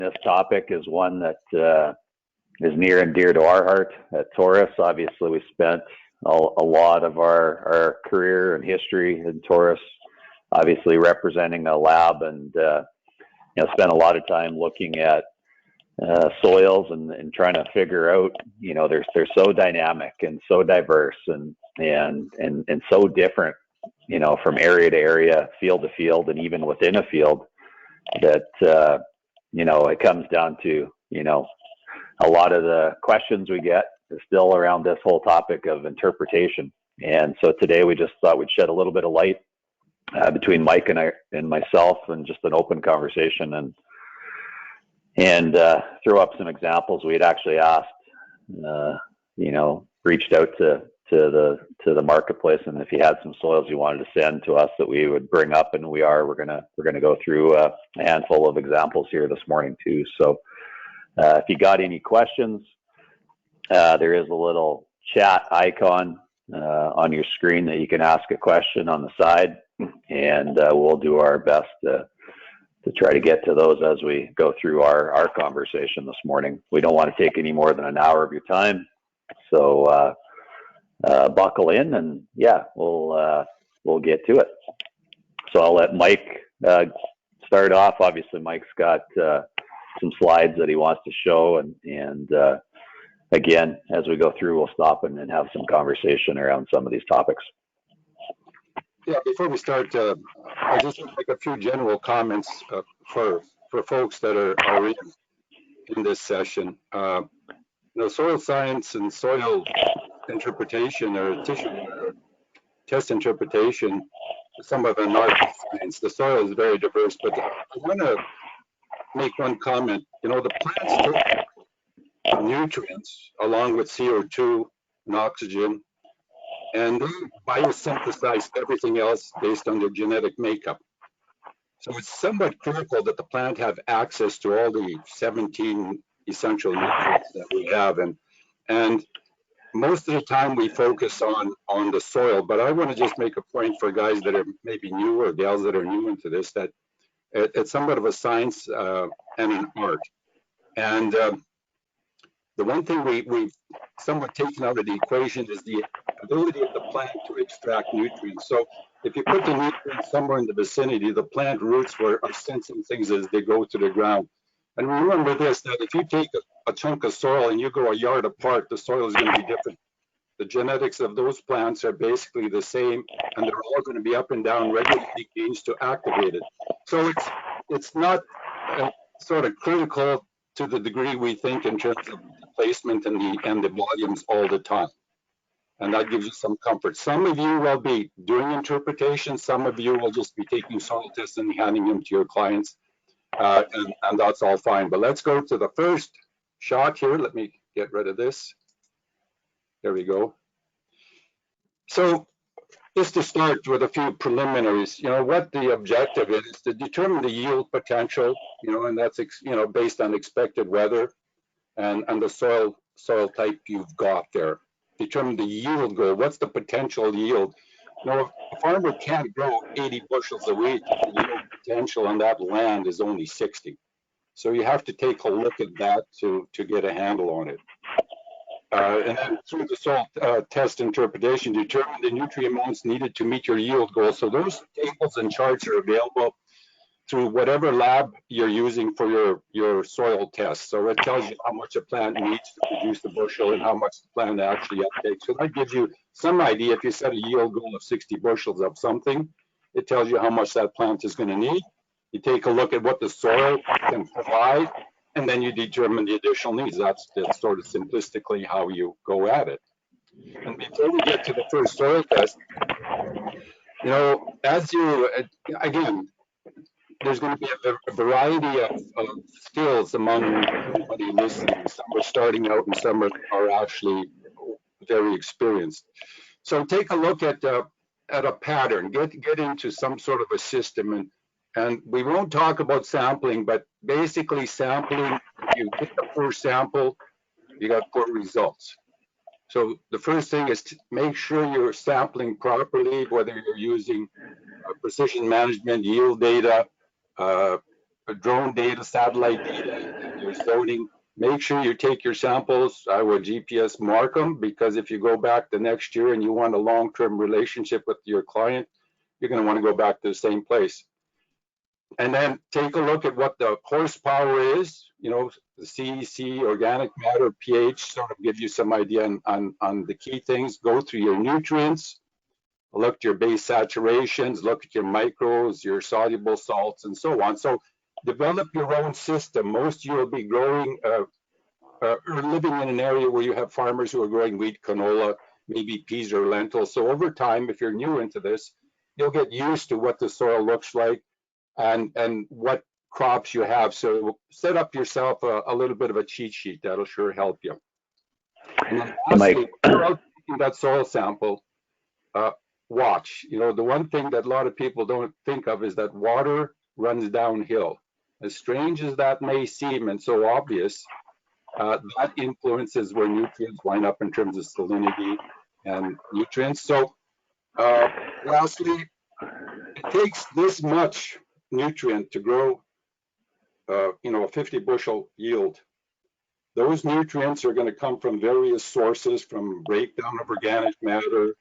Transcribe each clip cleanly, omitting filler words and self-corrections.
This topic is one that is near and dear to our heart at TAURUS. Obviously, we spent a lot of our career and history in TAURUS, obviously representing a lab, and spent a lot of time looking at soils and trying to figure out, they're so dynamic and so diverse and so different, from area to area, field to field, and even within a field, that it comes down to, a lot of the questions we get is still around this whole topic of interpretation. And so today we just thought we'd shed a little bit of light between Mike and myself, and just an open conversation, and throw up some examples. We had actually asked, reached out to the marketplace, and if you had some soils you wanted to send to us that we would bring up, and we're gonna go through a handful of examples here this morning too. So if you got any questions, there is a little chat icon on your screen that you can ask a question on the side, and we'll do our best to try to get to those as we go through our conversation this morning. We don't want to take any more than an hour of your time, so buckle in, and we'll get to it. So I'll let Mike start off. Obviously, Mike's got some slides that he wants to show, and again, as we go through, we'll stop and have some conversation around some of these topics. Yeah, before we start, I just want to make a few general comments for folks that are in this session. Soil science and soil interpretation, or tissue test interpretation, some of an art science. The soil is very diverse, but I want to make one comment. The plants take nutrients along with CO2 and oxygen, and they biosynthesize everything else based on their genetic makeup. So it's somewhat critical that the plant have access to all the 17 essential nutrients that we have, and most of the time we focus on the soil. But I want to just make a point for guys that are maybe new, or gals that are new into this, that it's somewhat of a science and an art. And the one thing we've somewhat taken out of the equation is the ability of the plant to extract nutrients. So if you put the nutrients somewhere in the vicinity, the plant roots are sensing things as they go to the ground. And remember this, that if you take a chunk of soil and you go a yard apart, the soil is going to be different. The genetics of those plants are basically the same, and they're all going to be up and down regularly changed to activate it. So it's not sort of critical to the degree we think in terms of placement and the volumes all the time. And that gives you some comfort. Some of you will be doing interpretation. Some of you will just be taking soil tests and handing them to your clients. And that's all fine. But let's go to the first shot here. Let me get rid of this. There we go. So just to start with a few preliminaries, what the objective is to determine the yield potential, and that's, based on expected weather and the soil type you've got there. Determine the yield goal. What's the potential yield? A farmer can't grow 80 bushels a week if the yield potential on that land is only 60. So you have to take a look at that to get a handle on it. And then through the soil test interpretation, determine the nutrient amounts needed to meet your yield goal. So those tables and charts are available through whatever lab you're using for your soil test. So it tells you how much a plant needs to produce the bushel and how much the plant actually uptakes. So that gives you some idea. If you set a yield goal of 60 bushels of something, it tells you how much that plant is going to need. You take a look at what the soil can provide, and then you determine the additional needs. That's sort of simplistically how you go at it. And before we get to the first soil test, again, there's going to be a variety of skills among everybody listening. Some are starting out and some are actually very experienced. So take a look at a pattern, get into some sort of a system, and we won't talk about sampling, but basically sampling, if you get the first sample, you got poor results. So the first thing is to make sure you're sampling properly, whether you're using precision management, yield data, drone data, satellite data, your zoning. Make sure you take your samples. I would GPS mark them, because if you go back the next year and you want a long-term relationship with your client, you're going to want to go back to the same place. And then take a look at what the horsepower is, the CEC, organic matter, pH, sort of give you some idea on the key things. Go through your nutrients, look at your base saturations, look at your micros, your soluble salts, and so on. So develop your own system. Most of you will be growing or living in an area where you have farmers who are growing wheat, canola, maybe peas or lentils. So over time, if you're new into this, you'll get used to what the soil looks like and what crops you have. So set up yourself a little bit of a cheat sheet. That'll sure help you. And then lastly, when taking that soil sample, watch. The one thing that a lot of people don't think of is that water runs downhill. As strange as that may seem and so obvious, that influences where nutrients wind up in terms of salinity and nutrients. So lastly, it takes this much nutrient to grow a 50 bushel yield. Those nutrients are going to come from various sources, from breakdown of organic matter,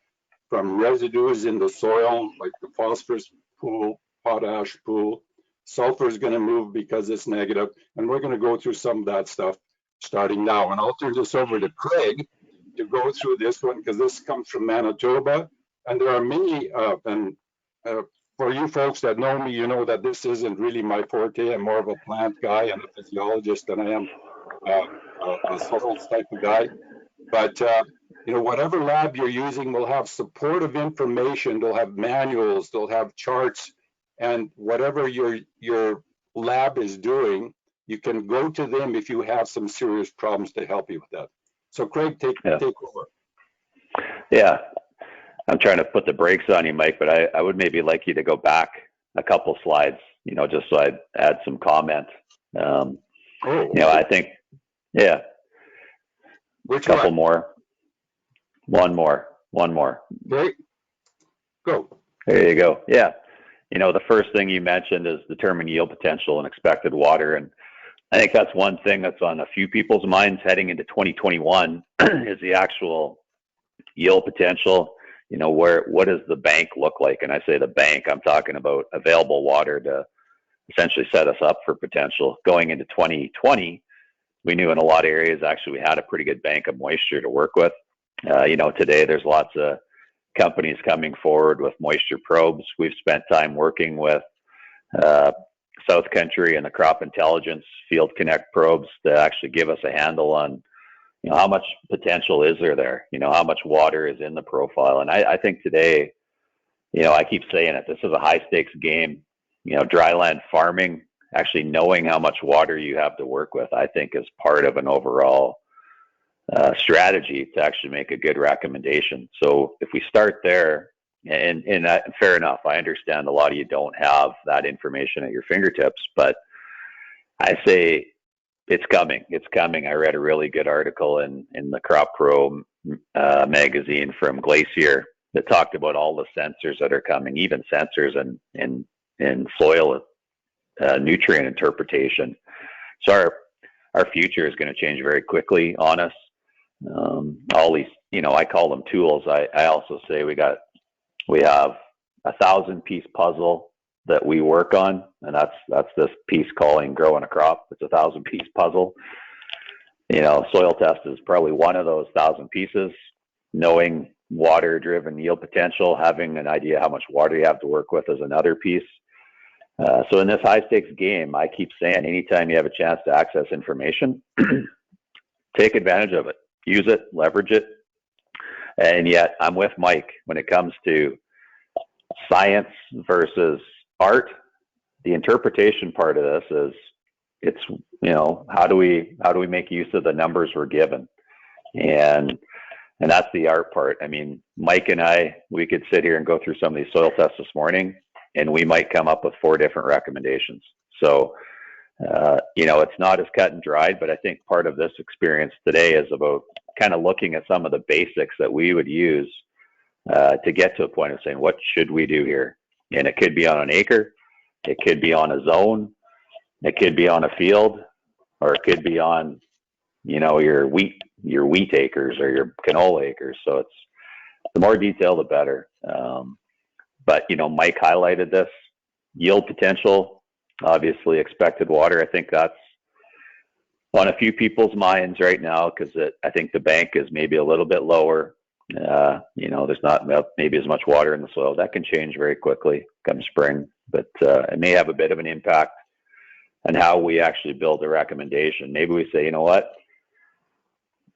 from residues in the soil, like the phosphorus pool, potash pool. Sulfur is going to move because it's negative, and we're going to go through some of that stuff starting now. And I'll turn this over to Craig to go through this one, because this comes from Manitoba, and there are many, for you folks that know me, you know that this isn't really my forte. I'm more of a plant guy and a physiologist than I am a soils type of guy. But whatever lab you're using will have supportive information. They'll have manuals, they'll have charts, and whatever your lab is doing, you can go to them if you have some serious problems to help you with that. So Craig, take over. Yeah, I'm trying to put the brakes on you, Mike, but I would maybe like you to go back a couple slides, just so I'd add some comment. I think, yeah. Which couple one? more. One more. Okay. Go. There you go. Yeah. The first thing you mentioned is determine yield potential and expected water. And I think that's one thing that's on a few people's minds heading into 2021 is the actual yield potential. What does the bank look like? And I say the bank, I'm talking about available water to essentially set us up for potential. Going into 2020, we knew in a lot of areas, actually, we had a pretty good bank of moisture to work with. Today there's lots of companies coming forward with moisture probes. We've spent time working with South Country and the Crop Intelligence Field Connect probes to actually give us a handle on, how much potential is there? How much water is in the profile? And I think today, I keep saying it, this is a high stakes game. Dryland farming, actually knowing how much water you have to work with, I think is part of an overall strategy to actually make a good recommendation. So if we start there, and fair enough, I understand a lot of you don't have that information at your fingertips, but I say it's coming. It's coming. I read a really good article in the Crop Pro magazine from Glacier that talked about all the sensors that are coming, even sensors in soil nutrient interpretation. So our future is going to change very quickly on us. All these, I call them tools. I also say we have 1,000-piece puzzle that we work on, and that's this piece calling growing a crop. It's a 1,000-piece puzzle. Soil test is probably one of those 1,000 pieces. Knowing water-driven yield potential, having an idea how much water you have to work with is another piece. So in this high-stakes game, I keep saying anytime you have a chance to access information, take advantage of it. Use it, leverage it. And yet I'm with Mike when it comes to science versus art. The interpretation part of this is how do we make use of the numbers we're given? And that's the art part. I mean, Mike and we could sit here and go through some of these soil tests this morning, and we might come up with 4 different recommendations. So, it's not as cut and dried, but I think part of this experience today is about kind of looking at some of the basics that we would use to get to a point of saying, what should we do here? And it could be on an acre, it could be on a zone, it could be on a field, or it could be on, your wheat acres or your canola acres. So it's the more detail, the better. But Mike highlighted this yield potential, obviously expected water. I think that's on a few people's minds right now because I think the bank is maybe a little bit lower. There's not maybe as much water in the soil. That can change very quickly come spring, but it may have a bit of an impact on how we actually build a recommendation. Maybe we say, you know what,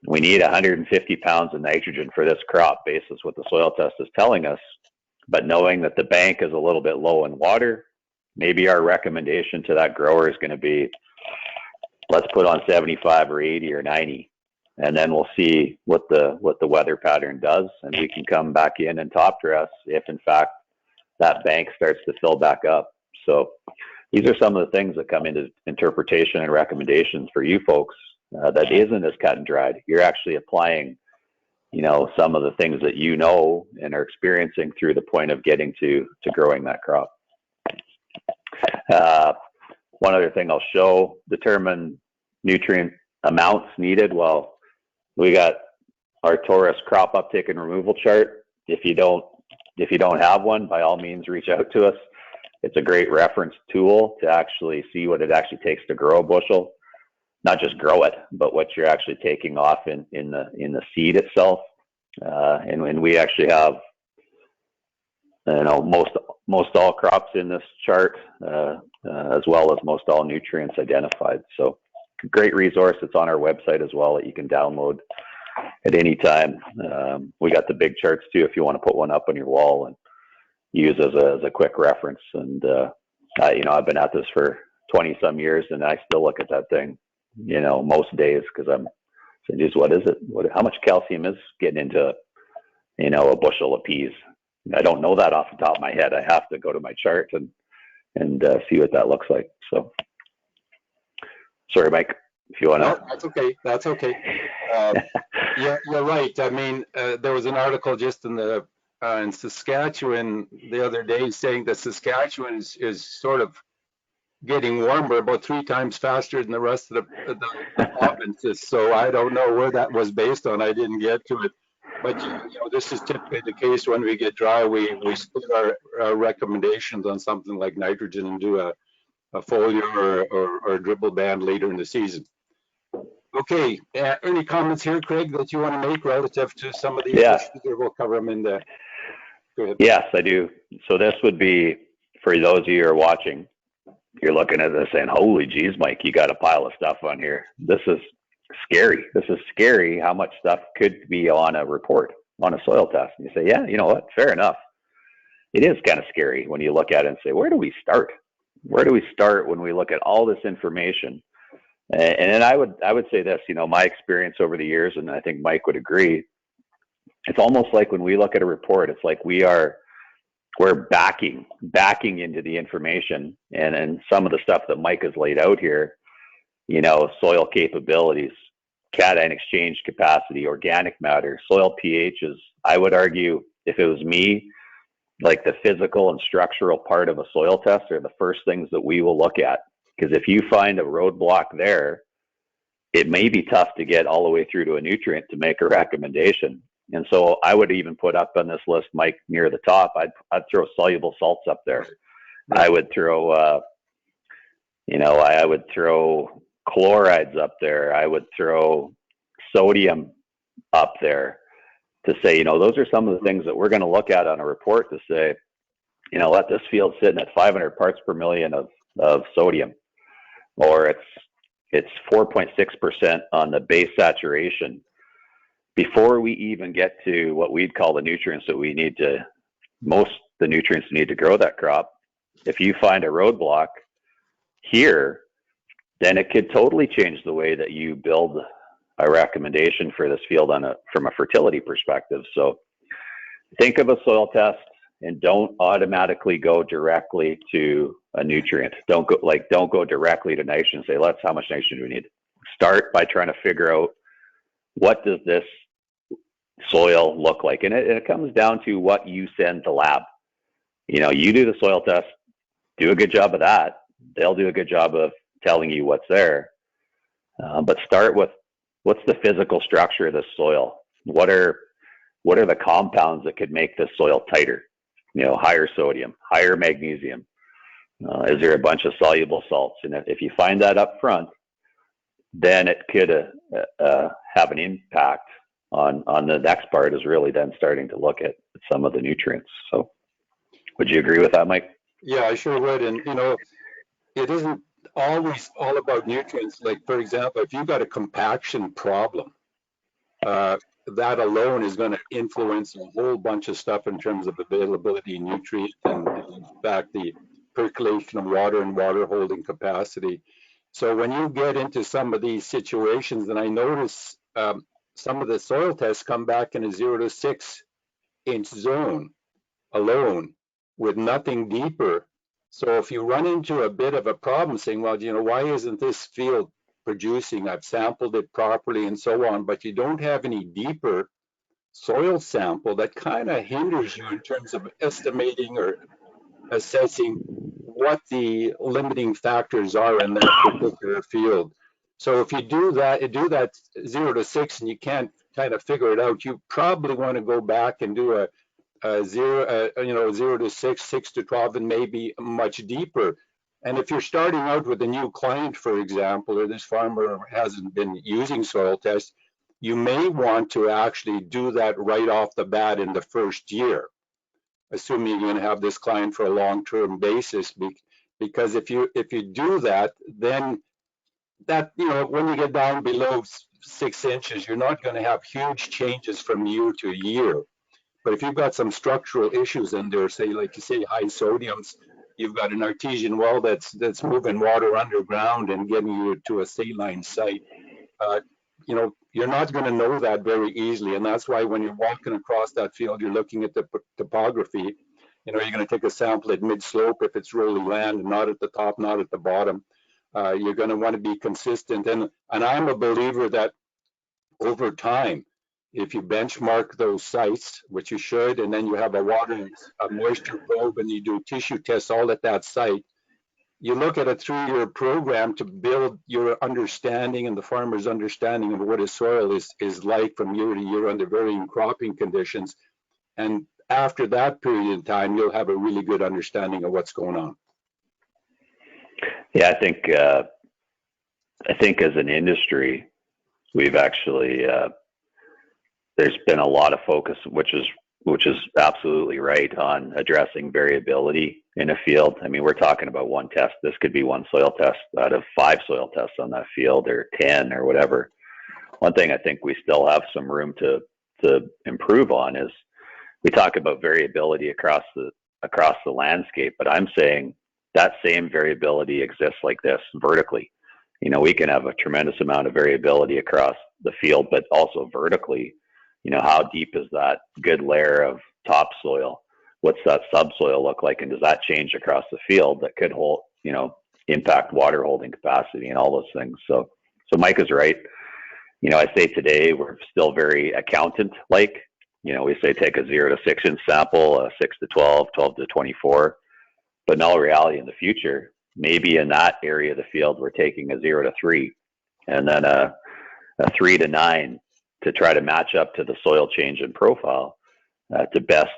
we need 150 pounds of nitrogen for this crop basis what the soil test is telling us, but knowing that the bank is a little bit low in water, maybe our recommendation to that grower is going to be, let's put on 75 or 80 or 90, and then we'll see what the weather pattern does, and we can come back in and top dress if in fact that bank starts to fill back up. So these are some of the things that come into interpretation and recommendations for you folks that isn't as cut and dried. You're actually applying, some of the things that and are experiencing through the point of getting to growing that crop. One other thing I'll show, determine nutrient amounts needed. Well, we got our TAURUS crop uptake and removal chart. If you don't have one, by all means, reach out to us. It's a great reference tool to actually see what it actually takes to grow a bushel, not just grow it, but what you're actually taking off in the seed itself. And we actually have, most all crops in this chart, as well as most all nutrients identified. So great resource. It's on our website as well that you can download at any time. We got the big charts too, if you want to put one up on your wall and use as a quick reference. And, I've been at this for 20 some years and I still look at that thing, most days because I'm saying, geez, what is it? How much calcium is getting into, a bushel of peas? I don't know that off the top of my head. I have to go to my chart and see what that looks like. So, sorry, Mike, if you want to. No, that's okay. Yeah, you're right. I mean, there was an article just in Saskatchewan the other day saying that Saskatchewan is sort of getting warmer about 3 times faster than the rest of the provinces. So I don't know where that was based on. I didn't get to it. But this is typically the case when we get dry. We split our recommendations on something like nitrogen and do a foliar or a dribble band later in the season. Okay, any comments here, Craig, that you want to make relative to some of these issues, or we'll cover them in the. Go ahead. Yes, I do. So this would be for those of you who are watching. You're looking at this saying, "Holy geez, Mike, you got a pile of stuff on here. This is scary. This is scary how much stuff could be on a report, on a soil test." And you say, yeah, you know what? Fair enough. It is kind of scary when you look at it and say, where do we start? Where do we start when we look at all this information? And then I would say this, my experience over the years, and I think Mike would agree, it's almost like when we look at a report, it's like we're backing into the information and some of the stuff that Mike has laid out here, soil capabilities, cation exchange capacity, organic matter, soil pHs. I would argue, if it was me, like the physical and structural part of a soil test are the first things that we will look at. Because if you find a roadblock there, it may be tough to get all the way through to a nutrient to make a recommendation. And so I would even put up on this list, Mike, near the top, I'd throw soluble salts up there. I would throw, I would throw chlorides up there. I would throw sodium up there to say, those are some of the things that we're going to look at on a report to say, let this field sitting at 500 parts per million of sodium, or it's 4.6% on the base saturation. Before we even get to what we'd call the nutrients that the nutrients need to grow that crop, if you find a roadblock here, then it could totally change the way that you build a recommendation for this field from a fertility perspective. So think of a soil test and don't automatically go directly to a nutrient. Don't go directly to nitrogen and say, how much nitrogen do we need? Start by trying to figure out, what does this soil look like? And it comes down to what you send to lab. You do the soil test, do a good job of that. They'll do a good job of telling you what's there. But start with what's the physical structure of the soil? What are the compounds that could make this soil tighter? Higher sodium, higher magnesium. Is there a bunch of soluble salts? And if you find that up front, then it could have an impact on the next part, is really then starting to look at some of the nutrients. So would you agree with that, Mike? Yeah, I sure would. And, it isn't always all about nutrients. Like, for example, if you've got a compaction problem, that alone is going to influence a whole bunch of stuff in terms of availability of nutrients and in fact, the percolation of water and water holding capacity. So when you get into some of these situations, and I notice some of the soil tests come back in a 0 to 6 inch zone alone with nothing deeper. So if you run into a bit of a problem saying, well, why isn't this field producing? I've sampled it properly and so on, but you don't have any deeper soil sample, that kind of hinders you in terms of estimating or assessing what the limiting factors are in that particular field. So if you do that 0 to 6 and you can't kind of figure it out, you probably want to go back and do a 0 to 6, 6 to 12, and maybe much deeper. And if you're starting out with a new client, for example, or this farmer hasn't been using soil tests, you may want to actually do that right off the bat in the first year, assuming you're going to have this client for a long-term basis. Because if you do that, then that, when you get down below 6 inches, you're not going to have huge changes from year to year. But if you've got some structural issues in there, say, like you say, high sodiums, you've got an artesian well that's moving water underground and getting you to a saline site, you're not going to know that very easily. And that's why when you're walking across that field, you're looking at the topography. You're going to take a sample at mid-slope if it's rolly land, not at the top, not at the bottom. You're going to want to be consistent. And I'm a believer that over time, if you benchmark those sites, which you should, and then you have a moisture probe, and you do tissue tests all at that site, you look at a 3-year program to build your understanding and the farmer's understanding of what his soil is like from year to year under varying cropping conditions. And after that period of time, you'll have a really good understanding of what's going on. Yeah, I think as an industry, we've actually there's been a lot of focus, which is absolutely right, on addressing variability in a field. I mean, we're talking about one test. This could be one soil test out of 5 soil tests on that field, or 10, or whatever. One thing I think we still have some room to improve on is, we talk about variability across the landscape, but I'm saying that same variability exists like this vertically. We can have a tremendous amount of variability across the field, but also vertically. How deep is that good layer of topsoil? What's that subsoil look like? And does that change across the field that could impact water holding capacity and all those things? So Mike is right. I say today we're still very accountant-like. We say take a 0 to 6 inch sample, a 6 to 12, 12 to 24. But in all reality, in the future, maybe in that area of the field, we're taking a 0 to 3, and then a 3 to 9, to try to match up to the soil change and profile to best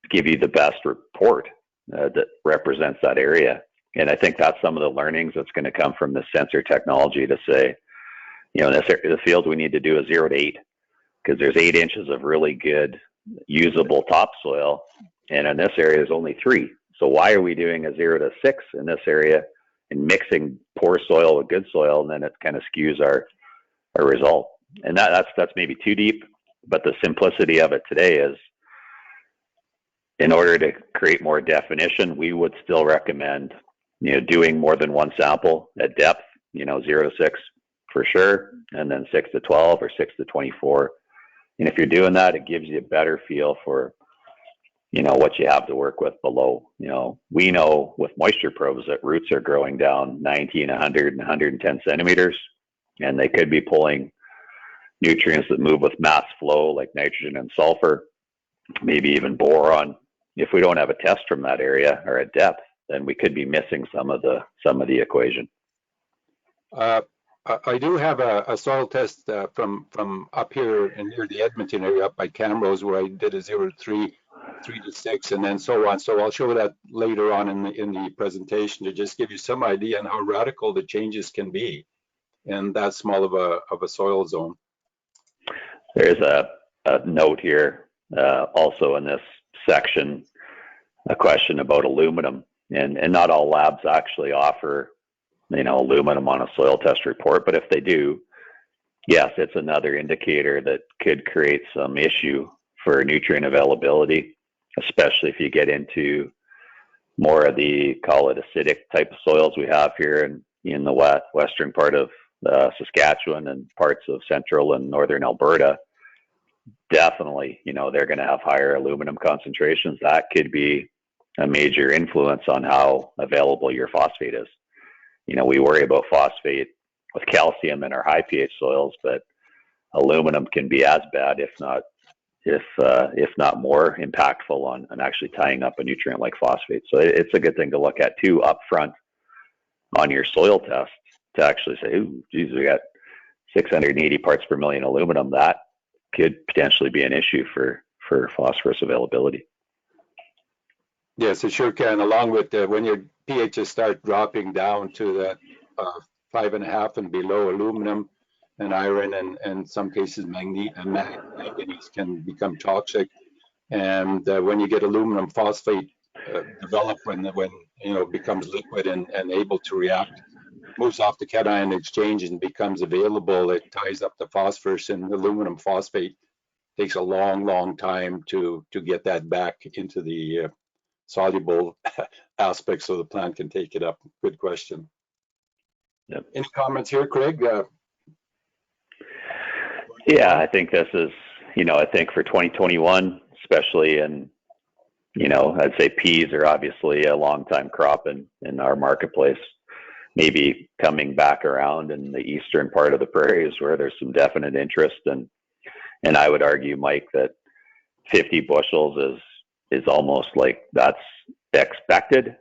give you the best report that represents that area. And I think that's some of the learnings that's going to come from the sensor technology, to say, in this area of the field, we need to do a 0 to 8, because there's 8 inches of really good usable topsoil, and in this area is only 3. So why are we doing a 0 to 6 in this area and mixing poor soil with good soil? And then it kind of skews our result. And that's maybe too deep, but the simplicity of it today is, in order to create more definition, we would still recommend, doing more than one sample at depth, 0 to 6 for sure, and then 6 to 12 or 6 to 24. And if you're doing that, it gives you a better feel for, what you have to work with below. We know with moisture probes that roots are growing down 90 and 100 and 110 centimeters, and they could be pulling nutrients that move with mass flow, like nitrogen and sulfur, maybe even boron. If we don't have a test from that area or at depth, then we could be missing some of the equation. I do have a soil test from up here and near the Edmonton area, up by Camrose, where I did a 0 to 3, 3 to 6, and then so on. So I'll show that later on in the presentation to just give you some idea on how radical the changes can be in that small of a soil zone. There's a note here also in this section, a question about aluminum, and not all labs actually offer, you know, aluminum on a soil test report, but if they do, yes, it's another indicator that could create some issue for nutrient availability, especially if you get into more of the, call it acidic type of soils we have here in the western part of Saskatchewan and parts of central and northern Alberta. Definitely, you know, they're going to have higher aluminum concentrations. That could be a major influence on how available your phosphate is. You know, we worry about phosphate with calcium in our high pH soils, but aluminum can be as bad, if not more impactful on actually tying up a nutrient like phosphate. So it's a good thing to look at too up front on your soil test to actually say, ooh, geez, we got 680 parts per million aluminum. That could potentially be an issue for phosphorus availability. Yes, it sure can. Along with when your pHs start dropping down to that 5.5 and below, aluminum and iron and in some cases manganese can become toxic. And when you get aluminum phosphate develop when you know becomes liquid and able to react, moves off the cation exchange and becomes available, it ties up the phosphorus, and aluminum phosphate takes a long time to get that back into the soluble aspects so the plant can take it up. Good question. Yep. Any comments here, Craig? Yeah, I think this is, you know, I think for 2021, especially in, you know, I'd say peas are obviously a long time crop in our marketplace, maybe coming back around in the eastern part of the prairies where there's some definite interest. And I would argue, Mike, that 50 bushels is almost like that's expected.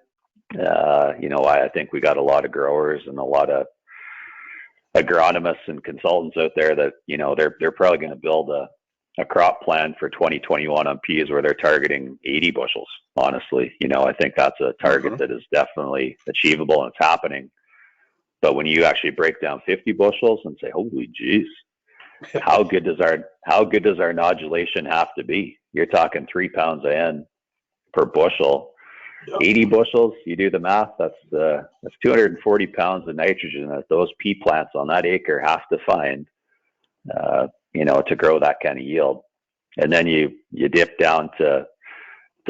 You know, I think we got a lot of growers and a lot of agronomists and consultants out there that, you know, they're probably going to build a crop plan for 2021 on peas where they're targeting 80 bushels. Honestly, you know, I think that's a target that is definitely achievable and it's happening. But when you actually break down 50 bushels and say, holy geez, how good does our nodulation have to be? You're talking 3 pounds of N per bushel. 80 bushels, you do the math, that's 240 pounds of nitrogen that those pea plants on that acre have to find, you know, to grow that kind of yield. And then you dip down to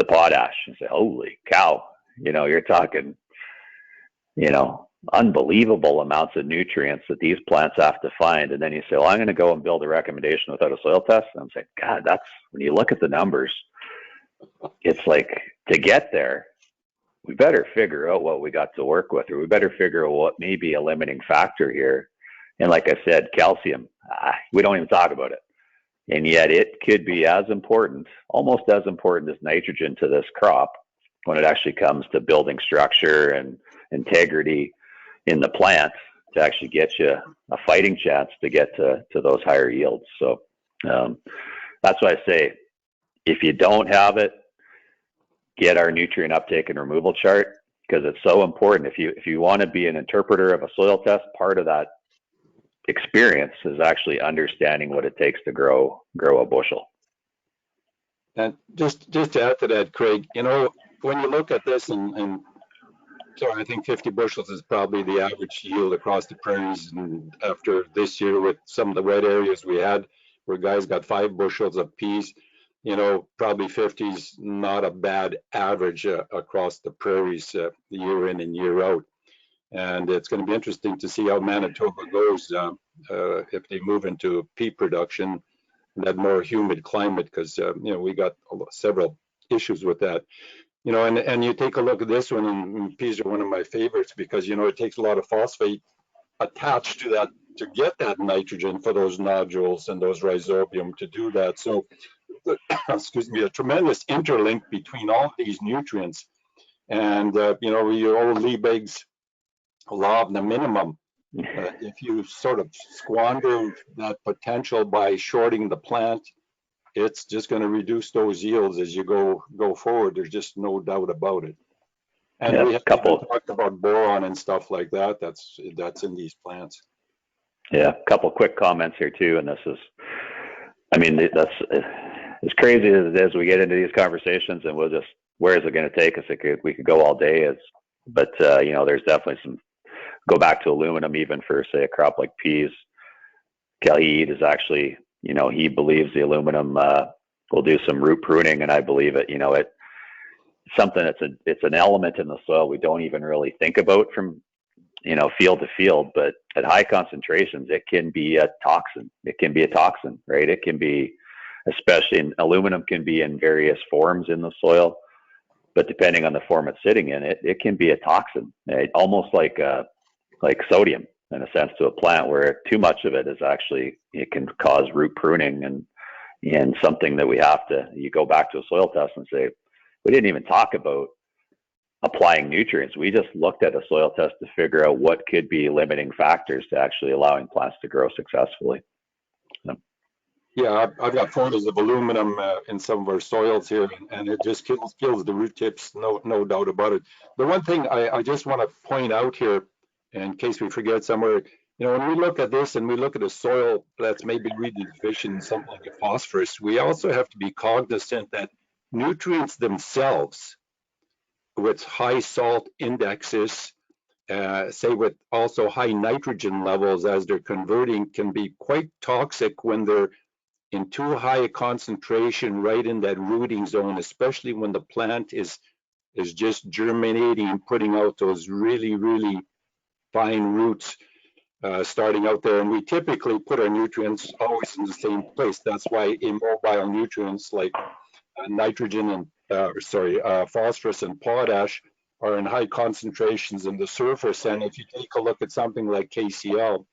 potash and say, holy cow, you know, you're talking, you know, unbelievable amounts of nutrients that these plants have to find. And then you say, well, I'm going to go and build a recommendation without a soil test. And I'm saying, God, that's, when you look at the numbers, it's like, to get there, we better figure out what we got to work with, or we better figure out what may be a limiting factor here. And like I said, calcium, we don't even talk about it. And yet it could be as important, almost as important as nitrogen to this crop when it actually comes to building structure and integrity in the plant to actually get you a fighting chance to get to those higher yields. So that's why I say, if you don't have it, get our nutrient uptake and removal chart, because it's so important. If you want to be an interpreter of a soil test, part of that experience is actually understanding what it takes to grow a bushel. And just to add to that, Craig, you know, when you look at this and so I think 50 bushels is probably the average yield across the prairies. And after this year with some of the wet areas we had where guys got 5 bushels of peas, you know, probably 50 is not a bad average across the prairies year in and year out. And it's going to be interesting to see how Manitoba goes if they move into pea production in that more humid climate, because, you know, we got several issues with that. You know, and you take a look at this one, and peas are one of my favorites because, you know, it takes a lot of phosphate attached to that to get that nitrogen for those nodules and those rhizobium to do that. So, excuse me, a tremendous interlink between all these nutrients. And, you know, your old Liebig's law of the minimum If you sort of squander that potential by shorting the plant, it's just going to reduce those yields as you go forward. There's just no doubt about it. And Yeah, we haven't even talked about boron and stuff like that. That's in these plants. Yeah, a couple quick comments here too, and this is, I mean, that's as crazy as it is. We get into these conversations, and we'll just, where is it going to take us? We could go all day. But you know, there's definitely some. Go back to aluminum, even for say a crop like peas. Kelly is actually, you know, he believes the aluminum will do some root pruning, and I believe it. You know, it's something it's an element in the soil we don't even really think about from, you know, field to field, but at high concentrations, it can be a toxin. It can be a toxin, right? It can be, especially in aluminum, can be in various forms in the soil, but depending on the form it's sitting in, it can be a toxin, almost like sodium in a sense to a plant, where too much of it is actually, it can cause root pruning, and something that we have to, you go back to a soil test and say, we didn't even talk about applying nutrients. We just looked at a soil test to figure out what could be limiting factors to actually allowing plants to grow successfully. So. Yeah, I've got photos of aluminum in some of our soils here, and it just kills the root tips, no doubt about it. The one thing I just want to point out here, in case we forget somewhere, you know, when we look at this and we look at a soil that's maybe really deficient in something like phosphorus, we also have to be cognizant that nutrients themselves with high salt indexes, say with also high nitrogen levels as they're converting, can be quite toxic when they're in too high a concentration right in that rooting zone, especially when the plant is just germinating, putting out those really, really fine roots starting out there. And we typically put our nutrients always in the same place. That's why immobile nutrients like nitrogen and phosphorus and potash are in high concentrations in the surface. And if you take a look at something like KCl,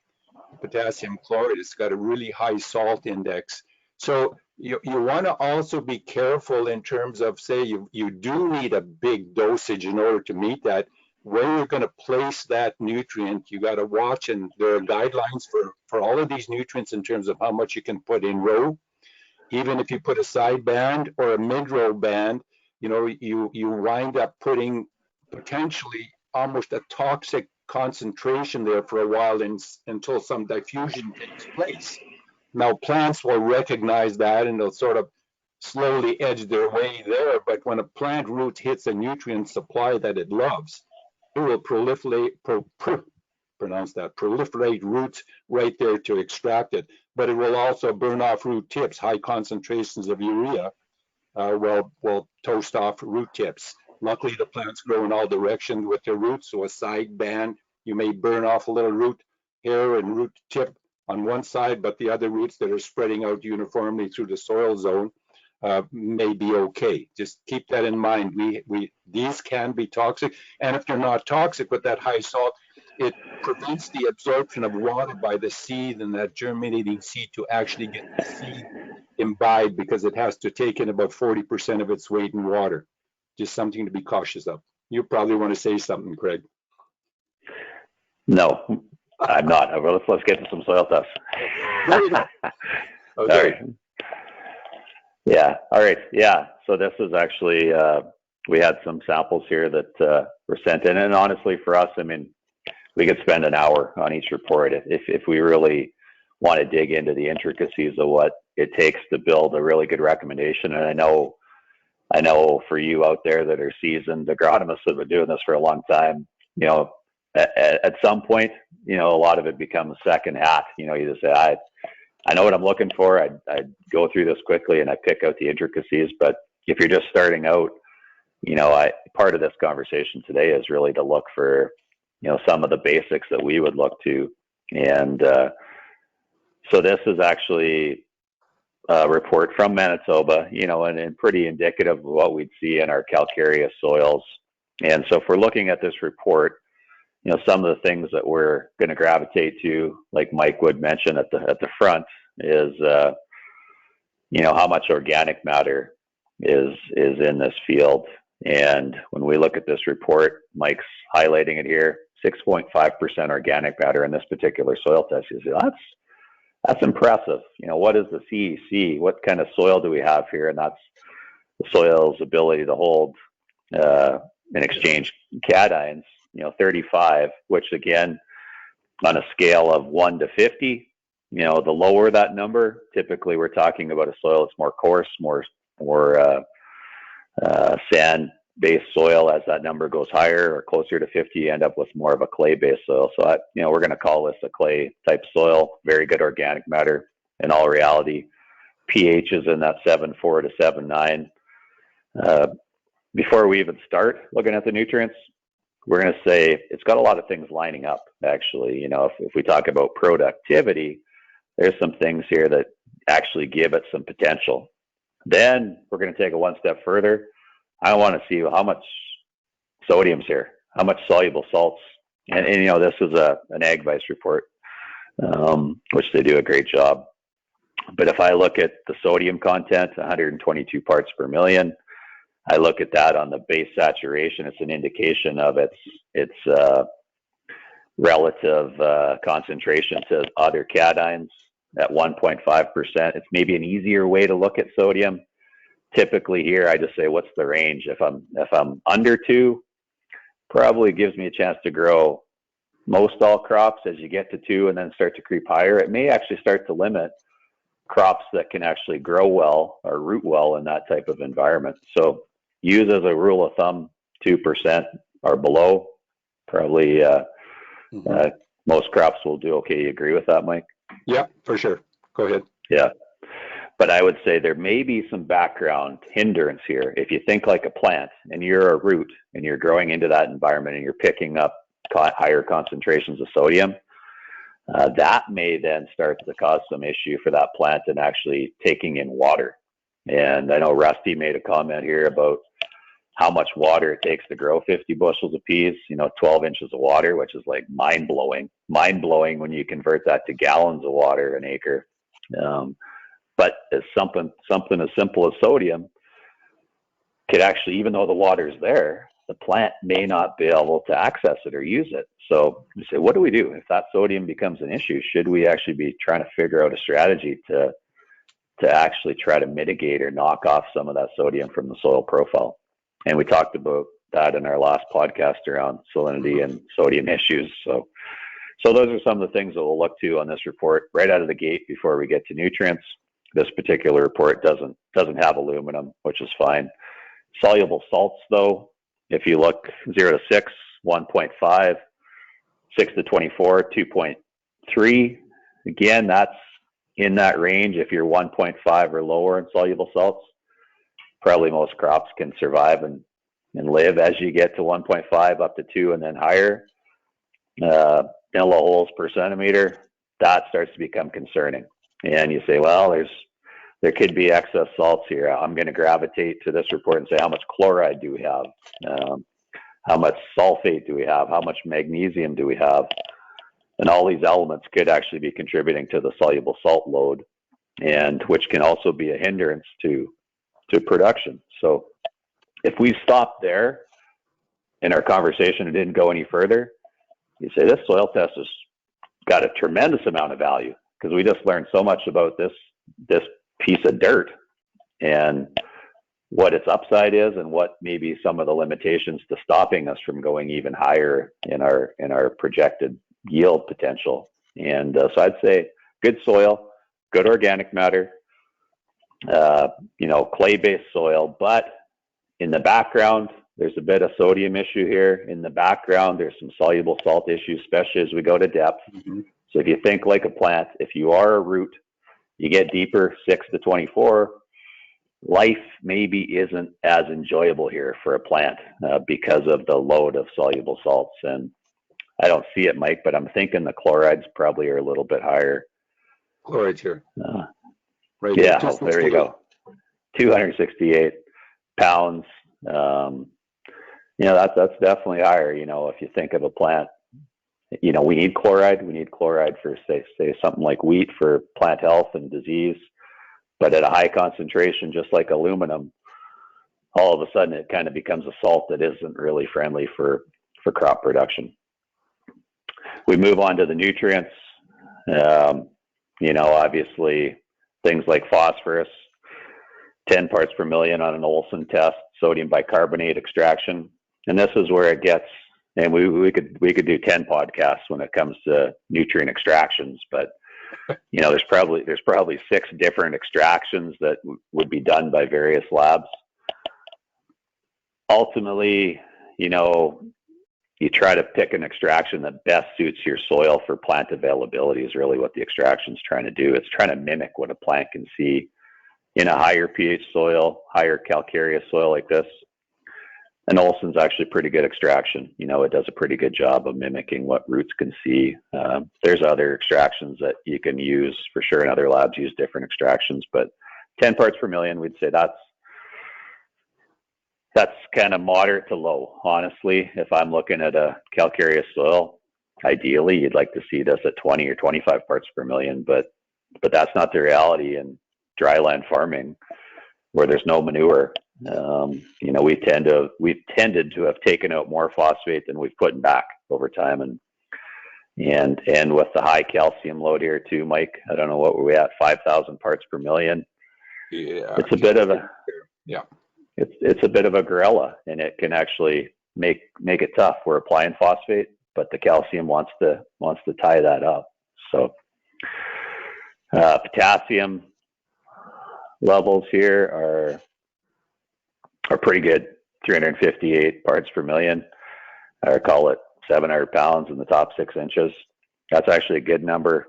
potassium chloride, it's got a really high salt index. So you want to also be careful in terms of, say, you do need a big dosage in order to meet that. Where you're going to place that nutrient, you got to watch, and there are guidelines for all of these nutrients in terms of how much you can put in row. Even if you put a side band or a mid-row band, you know, you wind up putting potentially almost a toxic concentration there for a while until some diffusion takes place. Now, plants will recognize that and they'll sort of slowly edge their way there. But when a plant root hits a nutrient supply that it loves, it will proliferate roots right there to extract it. But it will also burn off root tips. High concentrations of urea will toast off root tips. Luckily, the plants grow in all directions with their roots, so a side band, you may burn off a little root hair and root tip on one side, but the other roots that are spreading out uniformly through the soil zone may be okay. Just keep that in mind. These can be toxic, and if they're not toxic with that high salt, it prevents the absorption of water by the seed and that germinating seed to actually get the seed imbibed, because it has to take in about 40% of its weight in water. Just something to be cautious of. You probably want to say something, Craig. No, I'm not. Let's get to some soil tests. Okay. All right. Yeah. All right. Yeah. So this is actually, we had some samples here that were sent in, and honestly, for us, I mean, we could spend an hour on each report if we really want to dig into the intricacies of what it takes to build a really good recommendation. And I know for you out there that are seasoned agronomists that have been doing this for a long time, you know, at some point, you know, a lot of it becomes second hat. You know, you just say, I know what I'm looking for. I go through this quickly and I pick out the intricacies. But if you're just starting out, you know, part of this conversation today is really to look for, you know, some of the basics that we would look to. And so this is actually a report from Manitoba, you know, and pretty indicative of what we'd see in our calcareous soils. And so if we're looking at this report, you know, some of the things that we're going to gravitate to, like Mike would mention at the front, is, you know, how much organic matter is in this field. And when we look at this report, Mike's highlighting it here, 6.5% organic matter in this particular soil test. You say, that's impressive. What is the CEC? What kind of soil do we have here? And that's the soil's ability to hold and exchange cations, 35, which again, on a scale of 1 to 50, the lower that number, typically we're talking about a soil that's more coarse, more sand-based soil. As that number goes higher or closer to 50, you end up with more of a clay-based soil. So, we're going to call this a clay-type soil, very good organic matter. In all reality, pH is in that 7.4 to 7.9. Before we even start looking at the nutrients, we're going to say it's got a lot of things lining up, actually. If we talk about productivity, there's some things here that actually give it some potential. Then we're going to take it one step further. I want to see how much sodium's here, how much soluble salts. And this is an Ag Vice report, which they do a great job. But if I look at the sodium content, 122 parts per million, I look at that on the base saturation. It's an indication of its relative concentration to other cations at 1.5%. It's maybe an easier way to look at sodium. Typically here, I just say, what's the range? If I'm under 2, probably gives me a chance to grow most all crops. As you get to 2 and then start to creep higher, it may actually start to limit crops that can actually grow well or root well in that type of environment. So use as a rule of thumb 2% or below. Probably most crops will do okay. You agree with that, Mike? Yeah, for sure. Go ahead. Yeah. But I would say there may be some background hindrance here. If you think like a plant and you're a root and you're growing into that environment and you're picking up higher concentrations of sodium, that may then start to cause some issue for that plant in actually taking in water. And I know Rusty made a comment here about how much water it takes to grow 50 bushels of peas, 12 inches of water, which is like mind-blowing when you convert that to gallons of water an acre. But it's something as simple as sodium could actually, even though the water's there, the plant may not be able to access it or use it. So you say, what do we do if that sodium becomes an issue? Should we actually be trying to figure out a strategy to actually try to mitigate or knock off some of that sodium from the soil profile? And we talked about that in our last podcast around salinity and sodium issues. So those are some of the things that we'll look to on this report right out of the gate before we get to nutrients. This particular report doesn't have aluminum, which is fine. Soluble salts, though, if you look 0 to 6, 1.5, 6 to 24, 2.3. Again, that's in that range. If you're 1.5 or lower in soluble salts, probably most crops can survive and live. As you get to 1.5 up to 2 and then higher, milliholes per centimeter, that starts to become concerning. And you say, well, there could be excess salts here. I'm going to gravitate to this report and say, how much chloride do we have? How much sulfate do we have? How much magnesium do we have? And all these elements could actually be contributing to the soluble salt load, and which can also be a hindrance to production. So if we stopped there in our conversation and didn't go any further, you say this soil test has got a tremendous amount of value because we just learned so much about this piece of dirt and what its upside is and what maybe some of the limitations to stopping us from going even higher in our projected yield potential. And so I'd say good soil, good organic matter, clay-based soil, but in the background, there's a bit of sodium issue here. In the background, there's some soluble salt issues, especially as we go to depth. Mm-hmm. So if you think like a plant, if you are a root, you get deeper, 6 to 24, life maybe isn't as enjoyable here for a plant because of the load of soluble salts. And I don't see it, Mike, but I'm thinking the chlorides probably are a little bit higher. Chlorides here. Right. Yeah, there you go. 268 pounds. That's definitely higher. If you think of a plant, we need chloride. We need chloride for say something like wheat for plant health and disease. But at a high concentration, just like aluminum, all of a sudden it kind of becomes a salt that isn't really friendly for crop production. we move on to the nutrients. You know, obviously things like phosphorus, 10 parts per million on an Olsen test, sodium bicarbonate extraction. And this is where it gets, and we could do 10 podcasts when it comes to nutrient extractions, but you know, there's probably 6 different extractions that would be done by various labs. Ultimately, you know, you try to pick an extraction that best suits your soil for plant availability is really what the extraction is trying to do. It's trying to mimic what a plant can see in a higher pH soil, higher calcareous soil like this. And Olsen's actually a pretty good extraction. You know, it does a pretty good job of mimicking what roots can see. There's other extractions that you can use for sure, and other labs use different extractions, but 10 parts per million, we'd say that's kind of moderate to low, honestly. If I'm looking at a calcareous soil, ideally you'd like to see this at 20 or 25 parts per million, but that's not the reality in dryland farming where there's no manure. You know, we've tended to have taken out more phosphate than we've put back over time, and with the high calcium load here too, Mike, I don't know what we're at, 5,000 parts per million. Yeah, it's a bit of a yeah. It's a bit of a gorilla, and it can actually make it tough. We're applying phosphate, but the calcium wants to tie that up. So potassium levels here are pretty good, 358 parts per million. I call it 700 pounds in the top 6 inches. That's actually a good number.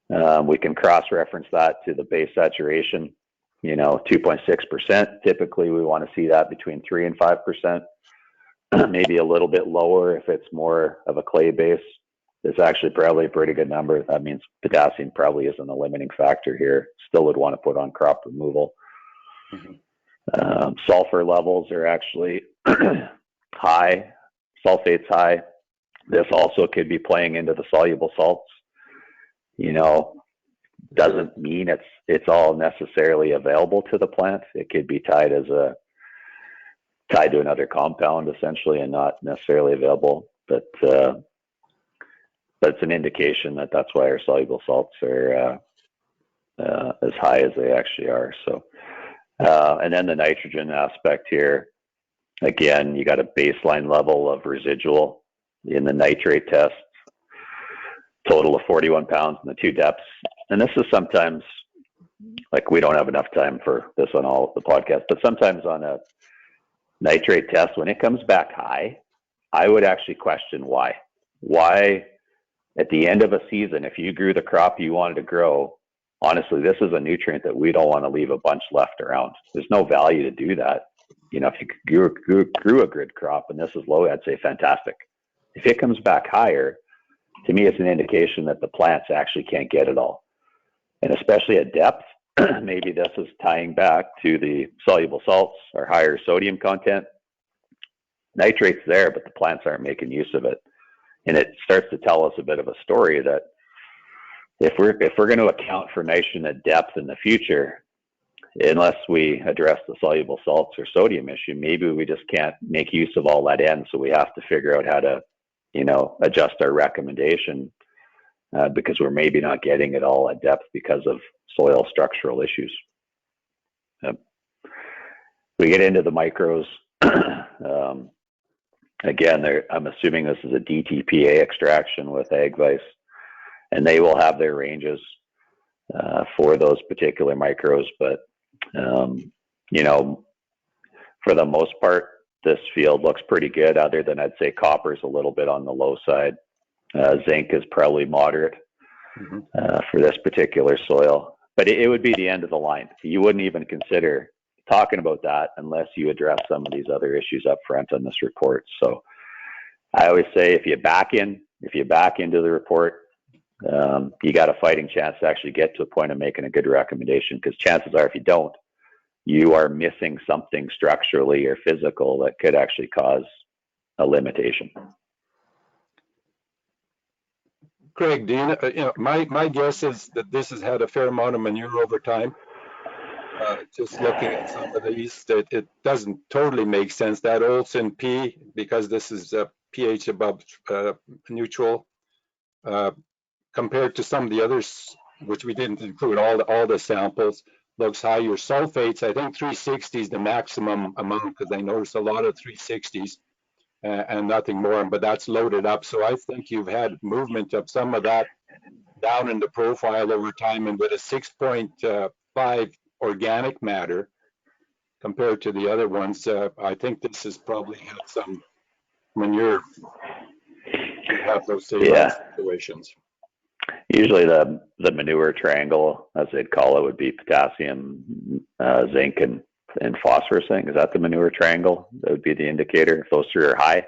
We can cross-reference that to the base saturation. You know, 2.6%. Typically, we want to see that between 3 and 5%. Maybe a little bit lower if it's more of a clay base. It's actually probably a pretty good number. That means potassium probably isn't a limiting factor here. Still would want to put on crop removal. Sulfur levels are actually high. Sulfate's high. This also could be playing into the soluble salts. You know, doesn't mean it's all necessarily available to the plant. It could be tied to another compound essentially and not necessarily available. But it's an indication that's why our soluble salts are as high as they actually are. So, and then the nitrogen aspect here, again, you got a baseline level of residual in the nitrate test, total of 41 pounds in the 2 depths. And this is sometimes, like, we don't have enough time for this on all of the podcasts, but sometimes on a nitrate test, when it comes back high, I would actually question why. Why, at the end of a season, if you grew the crop you wanted to grow, honestly, this is a nutrient that we don't want to leave a bunch left around. There's no value to do that. You know, if you grew a good crop and this is low, I'd say fantastic. If it comes back higher, to me, it's an indication that the plants actually can't get it all. And especially at depth, maybe this is tying back to the soluble salts or higher sodium content. Nitrate's there, but the plants aren't making use of it. And it starts to tell us a bit of a story that if we're going to account for nitrogen at depth in the future, unless we address the soluble salts or sodium issue, maybe we just can't make use of all that in. So we have to figure out how to, you know, adjust our recommendation because we're maybe not getting it all at depth because of soil structural issues. We get into the micros. Again, I'm assuming this is a DTPA extraction with AgVice, and they will have their ranges for those particular micros. But, you know, for the most part, this field looks pretty good, other than I'd say copper's a little bit on the low side. Zinc is probably moderate for this particular soil, but it would be the end of the line. You wouldn't even consider talking about that unless you address some of these other issues up front on this report. So I always say if you back into the report, you got a fighting chance to actually get to a point of making a good recommendation, because chances are if you don't, you are missing something structurally or physical that could actually cause a limitation. Craig, do you know, my guess is that this has had a fair amount of manure over time. Just looking at some of these, it doesn't totally make sense. That Olsen P, because this is a pH above neutral, compared to some of the others, which we didn't include all the samples, looks high. Your sulfates, I think 360 is the maximum amount, because I noticed a lot of 360s and nothing more, but that's loaded up. So I think you've had movement of some of that down in the profile over time, and with a 6.5 organic matter compared to the other ones, I think this has probably had some manure. You have those situations. Usually the manure triangle, as they'd call it, would be potassium, zinc, and phosphorus. Is that the manure triangle? That would be the indicator. If those three are high,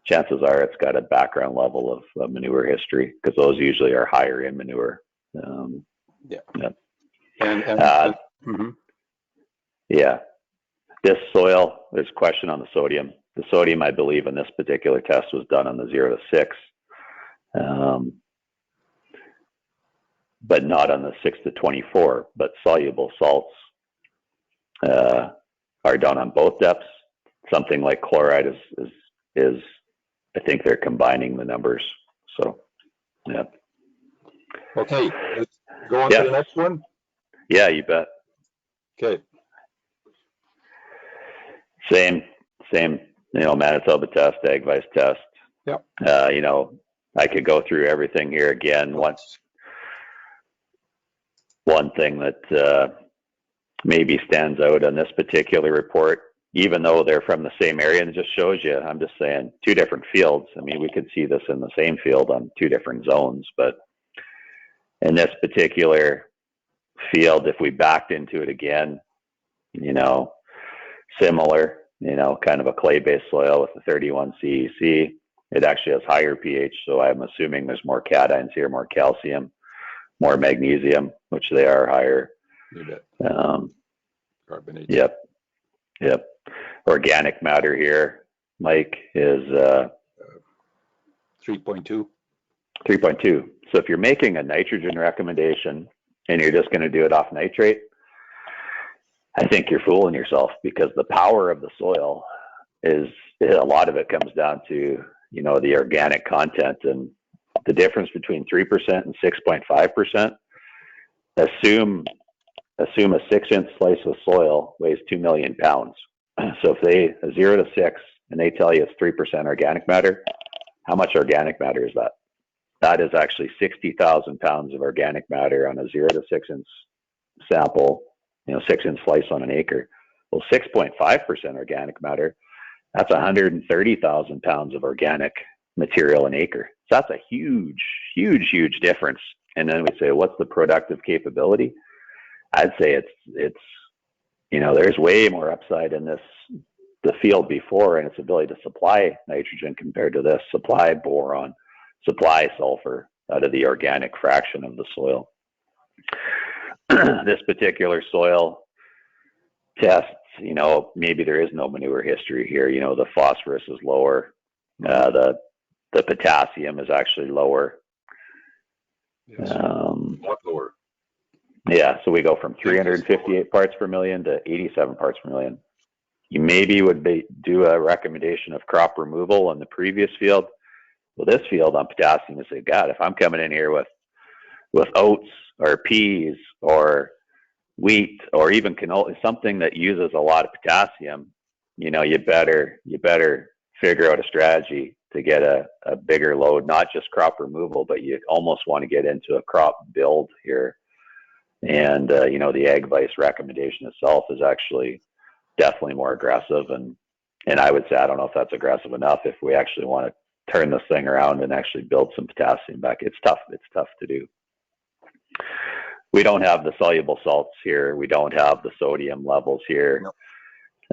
chances are it's got a background level of manure history, because those usually are higher in manure. Yeah. This soil, there's a question on the sodium. The sodium, I believe, in this particular test was done on the 0 to 6. But not on the 6 to 24, but soluble salts are done on both depths. Something like chloride is I think they're combining the numbers. So, yeah. Okay, let's go on to the next one. Yeah, you bet. Okay. Same, Manitoba test, Ag Vice test. Yep. I could go through everything here again. One thing that maybe stands out on this particular report, even though they're from the same area, and it just shows you, I'm just saying, two different fields. I mean, we could see this in the same field on two different zones, but in this particular field, if we backed into it again, similar, kind of a clay-based soil with the 31 CEC, it actually has higher pH, so I'm assuming there's more cations here, more calcium, more magnesium, which they are higher. You bet. Carbonate. Yep. Organic matter here, Mike, is 3.2. 3.2. So if you're making a nitrogen recommendation and you're just going to do it off nitrate, I think you're fooling yourself, because the power of the soil is, a lot of it comes down to, the organic content, and the difference between 3% and 6.5%. Assume a 6-inch slice of soil weighs 2 million pounds. So if a 0 to 6, and they tell you it's 3% organic matter, how much organic matter is that? That is actually 60,000 pounds of organic matter on a 0 to 6-inch sample, 6-inch slice on an acre. Well, 6.5% organic matter, that's 130,000 pounds of organic material an acre. So that's a huge, huge, huge difference. And then we say, what's the productive capability? I'd say it's there's way more upside in the field before, and its ability to supply nitrogen compared to this, supply boron, supply sulfur out of the organic fraction of the soil. This particular soil test, maybe there is no manure history here. The phosphorus is lower. The potassium is actually lower. Yes. A lot lower. Yeah, so we go from 358 parts per million to 87 parts per million. You maybe would do a recommendation of crop removal on the previous field. Well, this field on potassium, you say, God, if I'm coming in here with oats or peas or wheat or even canola, something that uses a lot of potassium, you better figure out a strategy to get a bigger load, not just crop removal, but you almost want to get into a crop build here. And, the Ag Vice recommendation itself is actually definitely more aggressive. And I would say, I don't know if that's aggressive enough if we actually want to turn this thing around and actually build some potassium back. It's tough to do. We don't have the soluble salts here. We don't have the sodium levels here.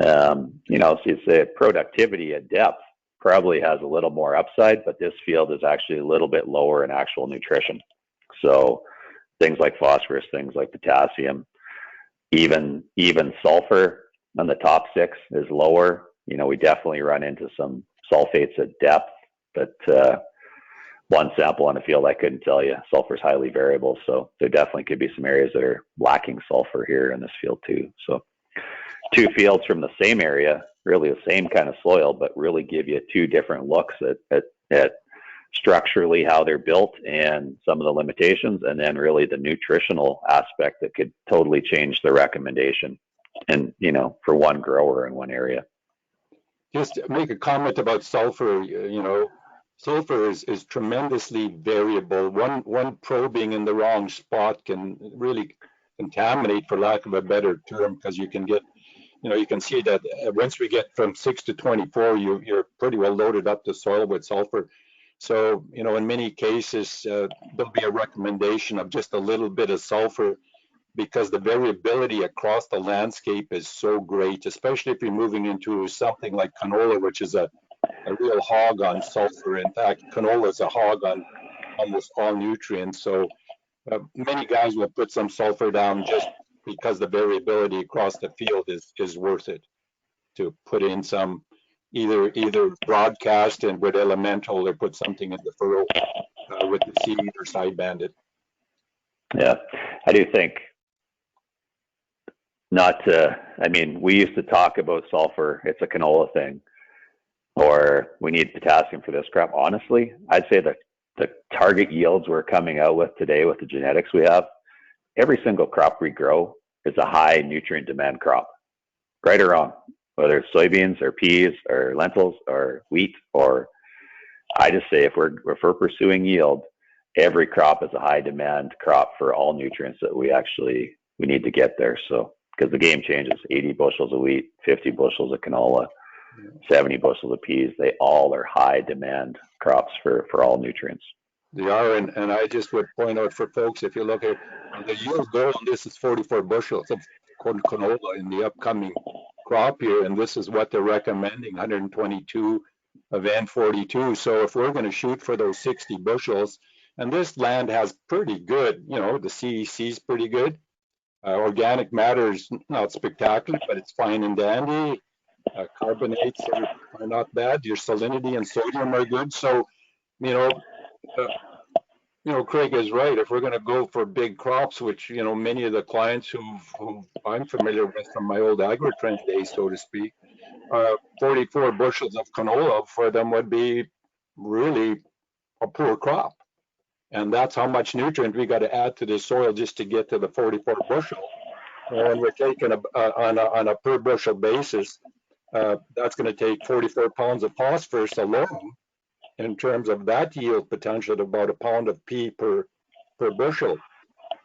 So you'd say productivity at depth probably has a little more upside, but this field is actually a little bit lower in actual nutrition. So things like phosphorus, things like potassium, even sulfur on the top 6 is lower. We definitely run into some sulfates at depth, but one sample on a field, I couldn't tell you. Sulfur is highly variable, so there definitely could be some areas that are lacking sulfur here in this field too. So 2 fields from the same area, really the same kind of soil, but really give you 2 different looks at structurally how they're built and some of the limitations, and then really the nutritional aspect that could totally change the recommendation, and for one grower in one area. Just to make a comment about sulfur. Sulfur is tremendously variable. One probing in the wrong spot can really contaminate, for lack of a better term, because you can get, you can see that once we get from 6 to 24, you're pretty well loaded up the soil with sulfur. So, in many cases, there'll be a recommendation of just a little bit of sulfur, because the variability across the landscape is so great, especially if you're moving into something like canola, which is a real hog on sulfur. In fact, canola is a hog on almost all nutrients. So many guys will put some sulfur down just because the variability across the field is worth it, to put in some either broadcast and with elemental, or put something in the furrow with the seed or side banded. Yeah, I do think we used to talk about sulfur, it's a canola thing, or we need potassium for this crop. Honestly, I'd say that the target yields we're coming out with today with the genetics we have, every single crop we grow is a high nutrient demand crop, right or wrong, whether it's soybeans or peas or lentils or wheat. Or I just say if we're pursuing yield, every crop is a high demand crop for all nutrients that we need to get there. So because the game changes, 80 bushels of wheat, 50 bushels of canola, 70 bushels of peas, they all are high demand crops for all nutrients. They are, and I just would point out for folks, if you look at the yield goal, and this is 44 bushels of canola in the upcoming crop year, and this is what they're recommending, 122 of N42. So if we're going to shoot for those 60 bushels, and this land has pretty good, the CEC is pretty good. Organic matter is not spectacular, but it's fine and dandy. Carbonates are not bad. Your salinity and sodium are good. So, Craig is right. If we're going to go for big crops, which, many of the clients who I'm familiar with from my old agri-trend days, so to speak, 44 bushels of canola for them would be really a poor crop. And that's how much nutrient we got to add to the soil just to get to the 44 bushel. And we're taking on a per bushel basis, that's going to take 44 pounds of phosphorus alone, in terms of that yield potential, at about a pound of P per bushel.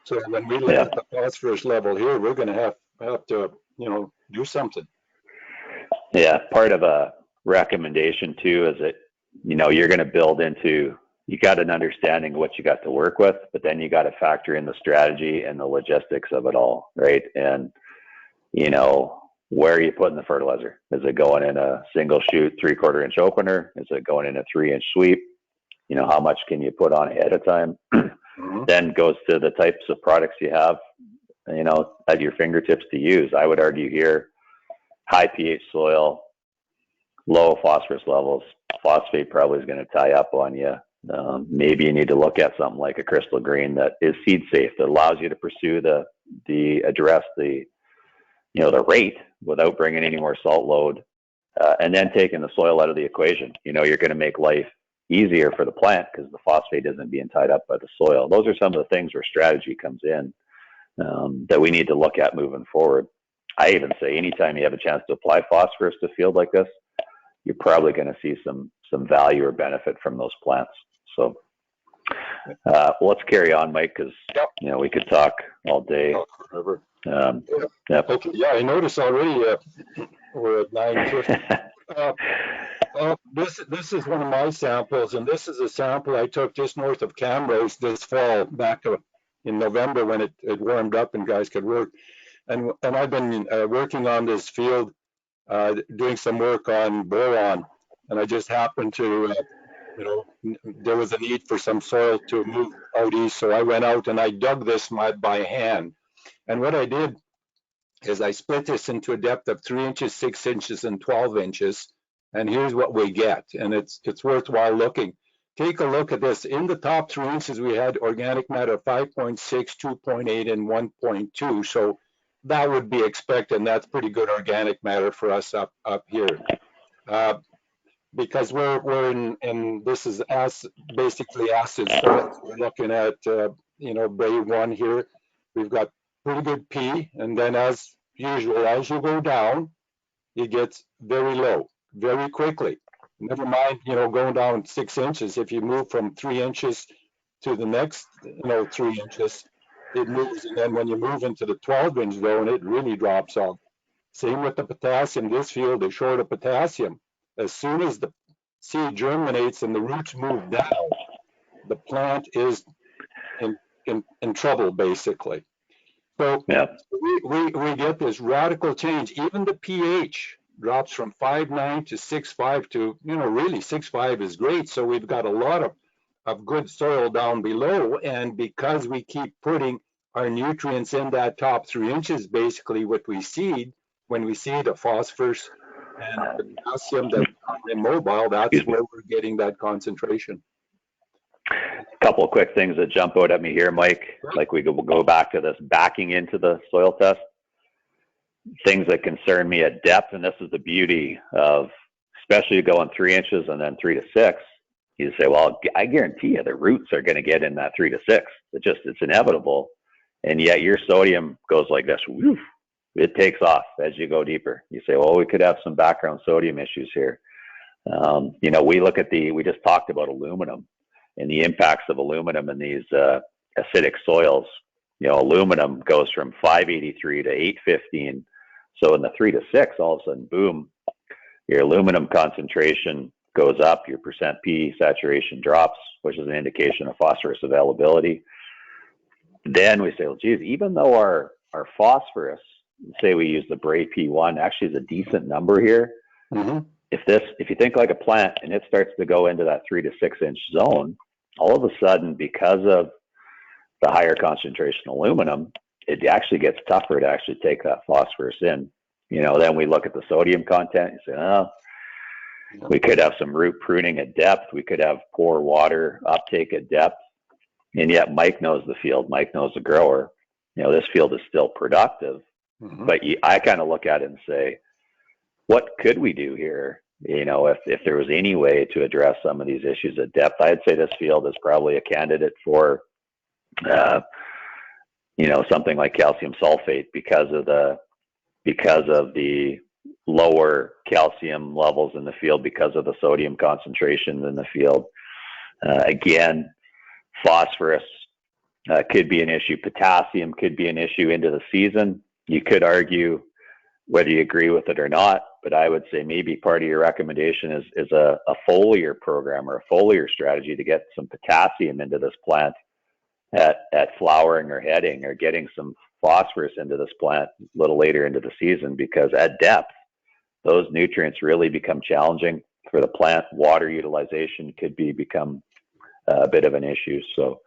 So when we look at the phosphorus level here, we're going to have to do something. Yeah, part of a recommendation too is that you're going to build into, you got an understanding of what you got to work with, but then you got to factor in the strategy and the logistics of it all, right? And where are you putting the fertilizer? Is it going in a single shoot 3/4 inch opener? Is it going in a 3-inch sweep? How much can you put on ahead of time? Then goes to the types of products you have, at your fingertips to use. I would argue here, high pH soil, low phosphorus levels, phosphate probably is going to tie up on you. Maybe you need to look at something like a crystal green that is seed safe, that allows you to pursue address the rate without bringing any more salt load, and then taking the soil out of the equation. You're going to make life easier for the plant because the phosphate isn't being tied up by the soil. Those are some of the things where strategy comes in, that we need to look at moving forward. I even say anytime you have a chance to apply phosphorus to a field like this, you're probably going to see some value or benefit from those plants. So let's carry on, Mike, because we could talk all day. Forever. Okay. Yeah, I noticed already we're at 9:50. This is one of my samples, and this is a sample I took just north of Camrose this fall, back in November when it warmed up and guys could work. And I've been working on this field, doing some work on boron, and I just happened to, there was a need for some soil to move out east, so I went out and I dug this mud by hand. And what I did is I split this into a depth of 3 inches, 6 inches, and 12 inches. And here's what we get. And it's worthwhile looking. Take a look at this. In the top 3 inches, we had organic matter of 5.6, 2.8, and 1.2. So that would be expected. And that's pretty good organic matter for us up here. because we're in this is basically acid soil. We're looking at Bay 1 here. We've got pretty good P, and then as usual, as you go down, it gets very low very quickly. Never mind, going down 6 inches. If you move from 3 inches to the next, 3 inches, it moves. And then when you move into the 12-inch zone, it really drops off. Same with the potassium. This field is short of potassium. As soon as the seed germinates and the roots move down, the plant is in trouble, basically. So Yeah. we get this radical change. Even the pH drops from 5.9 to 6.5 to, really 6.5 is great. So we've got a lot of good soil down below. And because we keep putting our nutrients in that top 3 inches, basically what we seed, when we seed the phosphorus and the potassium that are immobile, that's where we're getting that concentration. A couple of quick things that jump out at me here, Mike. Like we go back to this backing into the soil test. Things that concern me at depth, and this is the beauty of, especially going 3 inches and then 3 to 6. You say, well, I guarantee you the roots are going to get in that 3 to 6. It's inevitable. And yet your sodium goes like this. Woof, it takes off as you go deeper. You say, well, we could have some background sodium issues here. We look at we just talked about aluminum and the impacts of aluminum in these acidic soils. Aluminum goes from 583 to 815. So in the 3 to 6, all of a sudden, boom, your aluminum concentration goes up, your percent P saturation drops, which is an indication of phosphorus availability. Then we say, well, geez, even though our phosphorus, say we use the Bray P1, actually is a decent number here. Mm-hmm. If you think like a plant and it starts to go into that 3 to 6 inch zone, all of a sudden, because of the higher concentration of aluminum, it actually gets tougher to actually take that phosphorus in. Then we look at the sodium content and say, oh, we could have some root pruning at depth. We could have poor water uptake at depth. And yet Mike knows the field. Mike knows the grower. This field is still productive. Mm-hmm. But I kind of look at it and say, what could we do here? If there was any way to address some of these issues at depth, I'd say this field is probably a candidate for, something like calcium sulfate because of the lower calcium levels in the field, because of the sodium concentrations in the field. Again, phosphorus could be an issue. Potassium could be an issue into the season. You could argue whether you agree with it or not, but I would say maybe part of your recommendation is a foliar program or a foliar strategy to get some potassium into this plant at flowering or heading, or getting some phosphorus into this plant a little later into the season, because at depth, those nutrients really become challenging for the plant. Water utilization could become a bit of an issue. So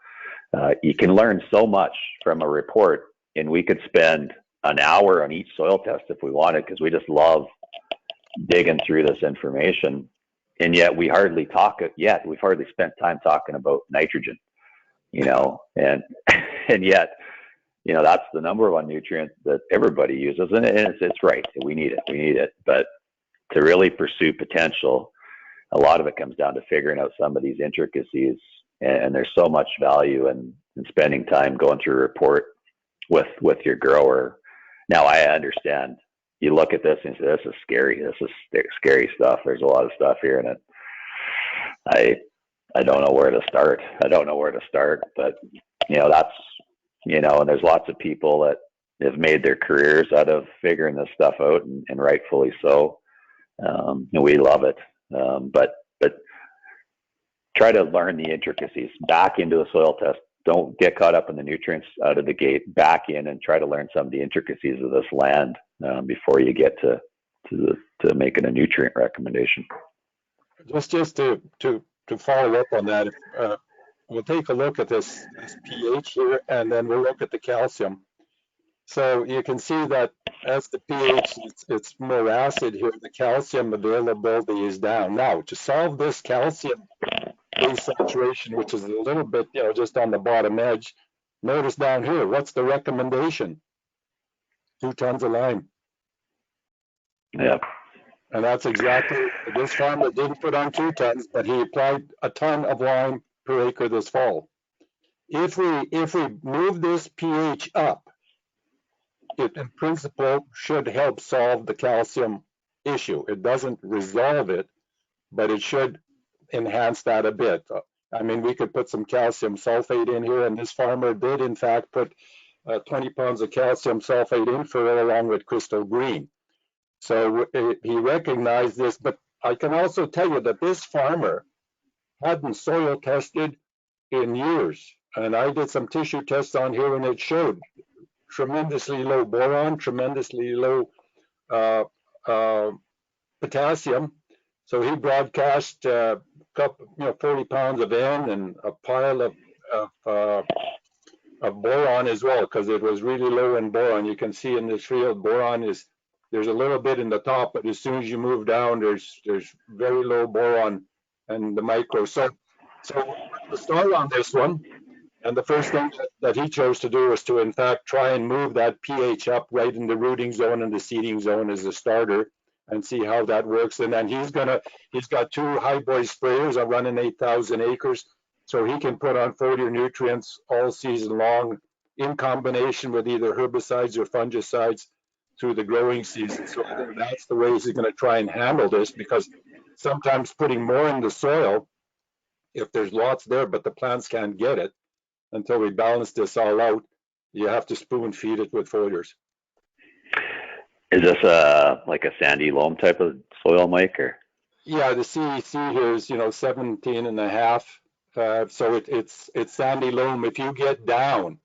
you can learn so much from a report, and we could spend an hour on each soil test if we wanted, because we just love digging through this information. And yet we've hardly spent time talking about nitrogen, and yet, that's the number one nutrient that everybody uses, and it's right. We need it. But to really pursue potential, a lot of it comes down to figuring out some of these intricacies, and there's so much value in spending time going through a report with your grower. Now, I understand you look at this and say, this is scary. This is scary stuff. There's a lot of stuff here in it. I don't know where to start. But, that's, and there's lots of people that have made their careers out of figuring this stuff out, and rightfully so. And we love it. But try to learn the intricacies. Back into a soil test. Don't get caught up in the nutrients out of the gate. Back in and try to learn some of the intricacies of this land before you get to making a nutrient recommendation. Just to follow up on that, we'll take a look at this pH here, and then we'll look at the calcium. So you can see that as the pH, it's more acid here, the calcium availability is down. Now, to solve this calcium base saturation, which is a little bit, just on the bottom edge, notice down here, what's the recommendation? 2 tons of lime. Yeah. And that's exactly, this farmer didn't put on 2 tons, but he applied a ton of lime per acre this fall. If we move this pH up, it in principle should help solve the calcium issue. It doesn't resolve it, but it should enhance that a bit. I mean, we could put some calcium sulfate in here, and this farmer did in fact put 20 pounds of calcium sulfate in furrow along with crystal green. So he recognized this, but I can also tell you that this farmer hadn't soil tested in years. And I did some tissue tests on here, and it showed tremendously low boron, tremendously low potassium. So he broadcast a couple, 40 pounds of N and a pile of boron as well, because it was really low in boron. You can see in this field, boron there's a little bit in the top, but as soon as you move down, there's very low boron and the micro. So to start on this one, and the first thing that he chose to do was to, in fact, try and move that pH up right in the rooting zone and the seeding zone as a starter and see how that works. And then he's got 2 high boy sprayers running 8,000 acres. So he can put on foliar nutrients all season long in combination with either herbicides or fungicides through the growing season. So I think that's the way he's going to try and handle this, because sometimes putting more in the soil, if there's lots there, but the plants can't get it, until we balance this all out, you have to spoon feed it with foliars. Is this like a sandy loam type of soil, Mike, or? Yeah, the CEC here is 17.5. So it's sandy loam. If you get down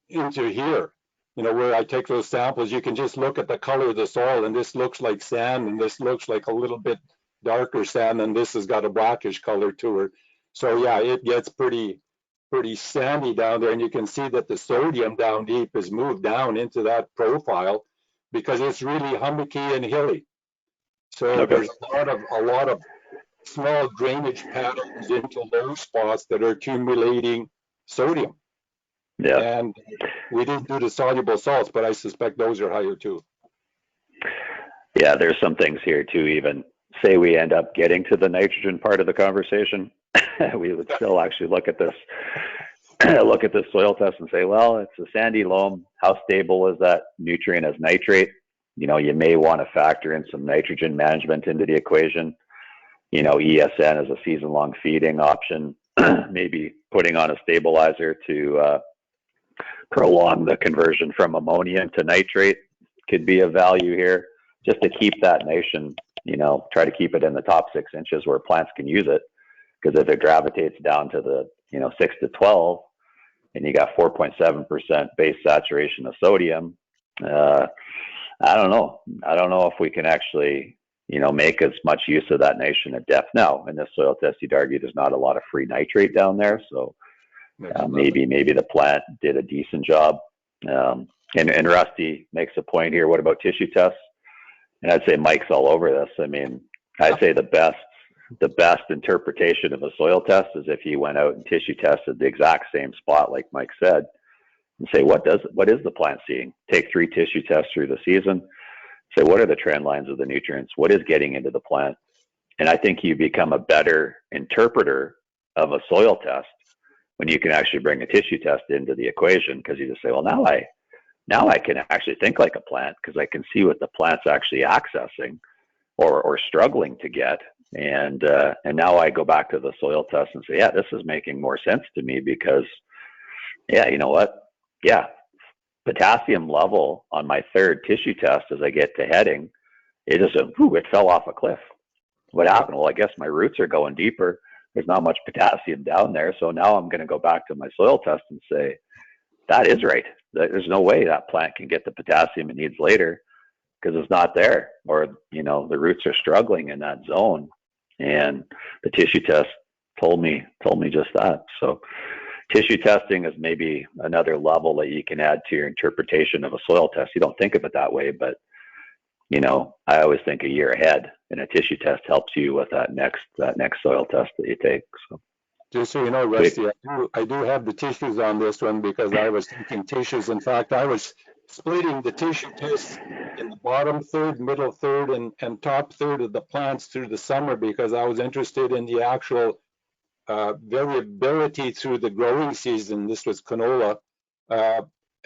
into here, where I take those samples, you can just look at the color of the soil, and this looks like sand, and this looks like a little bit darker sand, and this has got a blackish color to it. So yeah, it gets pretty sandy down there, and you can see that the sodium down deep has moved down into that profile because it's really hummocky and hilly. So okay. There's a lot of small drainage patterns into low spots that are accumulating sodium. Yeah. And we didn't do the soluble salts, but I suspect those are higher too. Yeah, there's some things here too. Even say we end up getting to the nitrogen part of the conversation, we would still actually look at this soil test and say, well, it's a sandy loam. How stable is that nutrient as nitrate? You may want to factor in some nitrogen management into the equation. ESN as a season-long feeding option, maybe putting on a stabilizer to prolong the conversion from ammonium to nitrate could be of value here, just to keep that nation, try to keep it in the top 6 inches where plants can use it. Because if it gravitates down to the 6 to 12, and you got 4.7% base saturation of sodium, I don't know if we can actually make as much use of that nation at depth. Now in this soil test, you'd argue there's not a lot of free nitrate down there, so maybe the plant did a decent job. And Rusty makes a point here. What about tissue tests? And I'd say Mike's all over this. I mean, I'd say the best interpretation of a soil test is if you went out and tissue tested the exact same spot, like Mike said, and say, what is the plant seeing? Take 3 tissue tests through the season. Say, what are the trend lines of the nutrients? What is getting into the plant? And I think you become a better interpreter of a soil test when you can actually bring a tissue test into the equation, because you just say, well, now I can actually think like a plant, because I can see what the plant's actually accessing or struggling to get. And now I go back to the soil test and say, yeah, this is making more sense to me, because, yeah, you know what? Yeah, potassium level on my 3rd tissue test as I get to heading, it fell off a cliff. What happened? Well, I guess my roots are going deeper. There's not much potassium down there. So now I'm going to go back to my soil test and say, that is right. There's no way that plant can get the potassium it needs later, because it's not there, or, the roots are struggling in that zone. And the tissue test told me just that. So tissue testing is maybe another level that you can add to your interpretation of a soil test. You don't think of it that way, but I always think a year ahead, and a tissue test helps you with that next soil test that you take. So just so you know, Rusty, I do have the tissues on this one, because I was taking tissues. In fact, I was splitting the tissue tests in the bottom third, middle third, and top third of the plants through the summer because I was interested in the actual variability through the growing season. This was canola.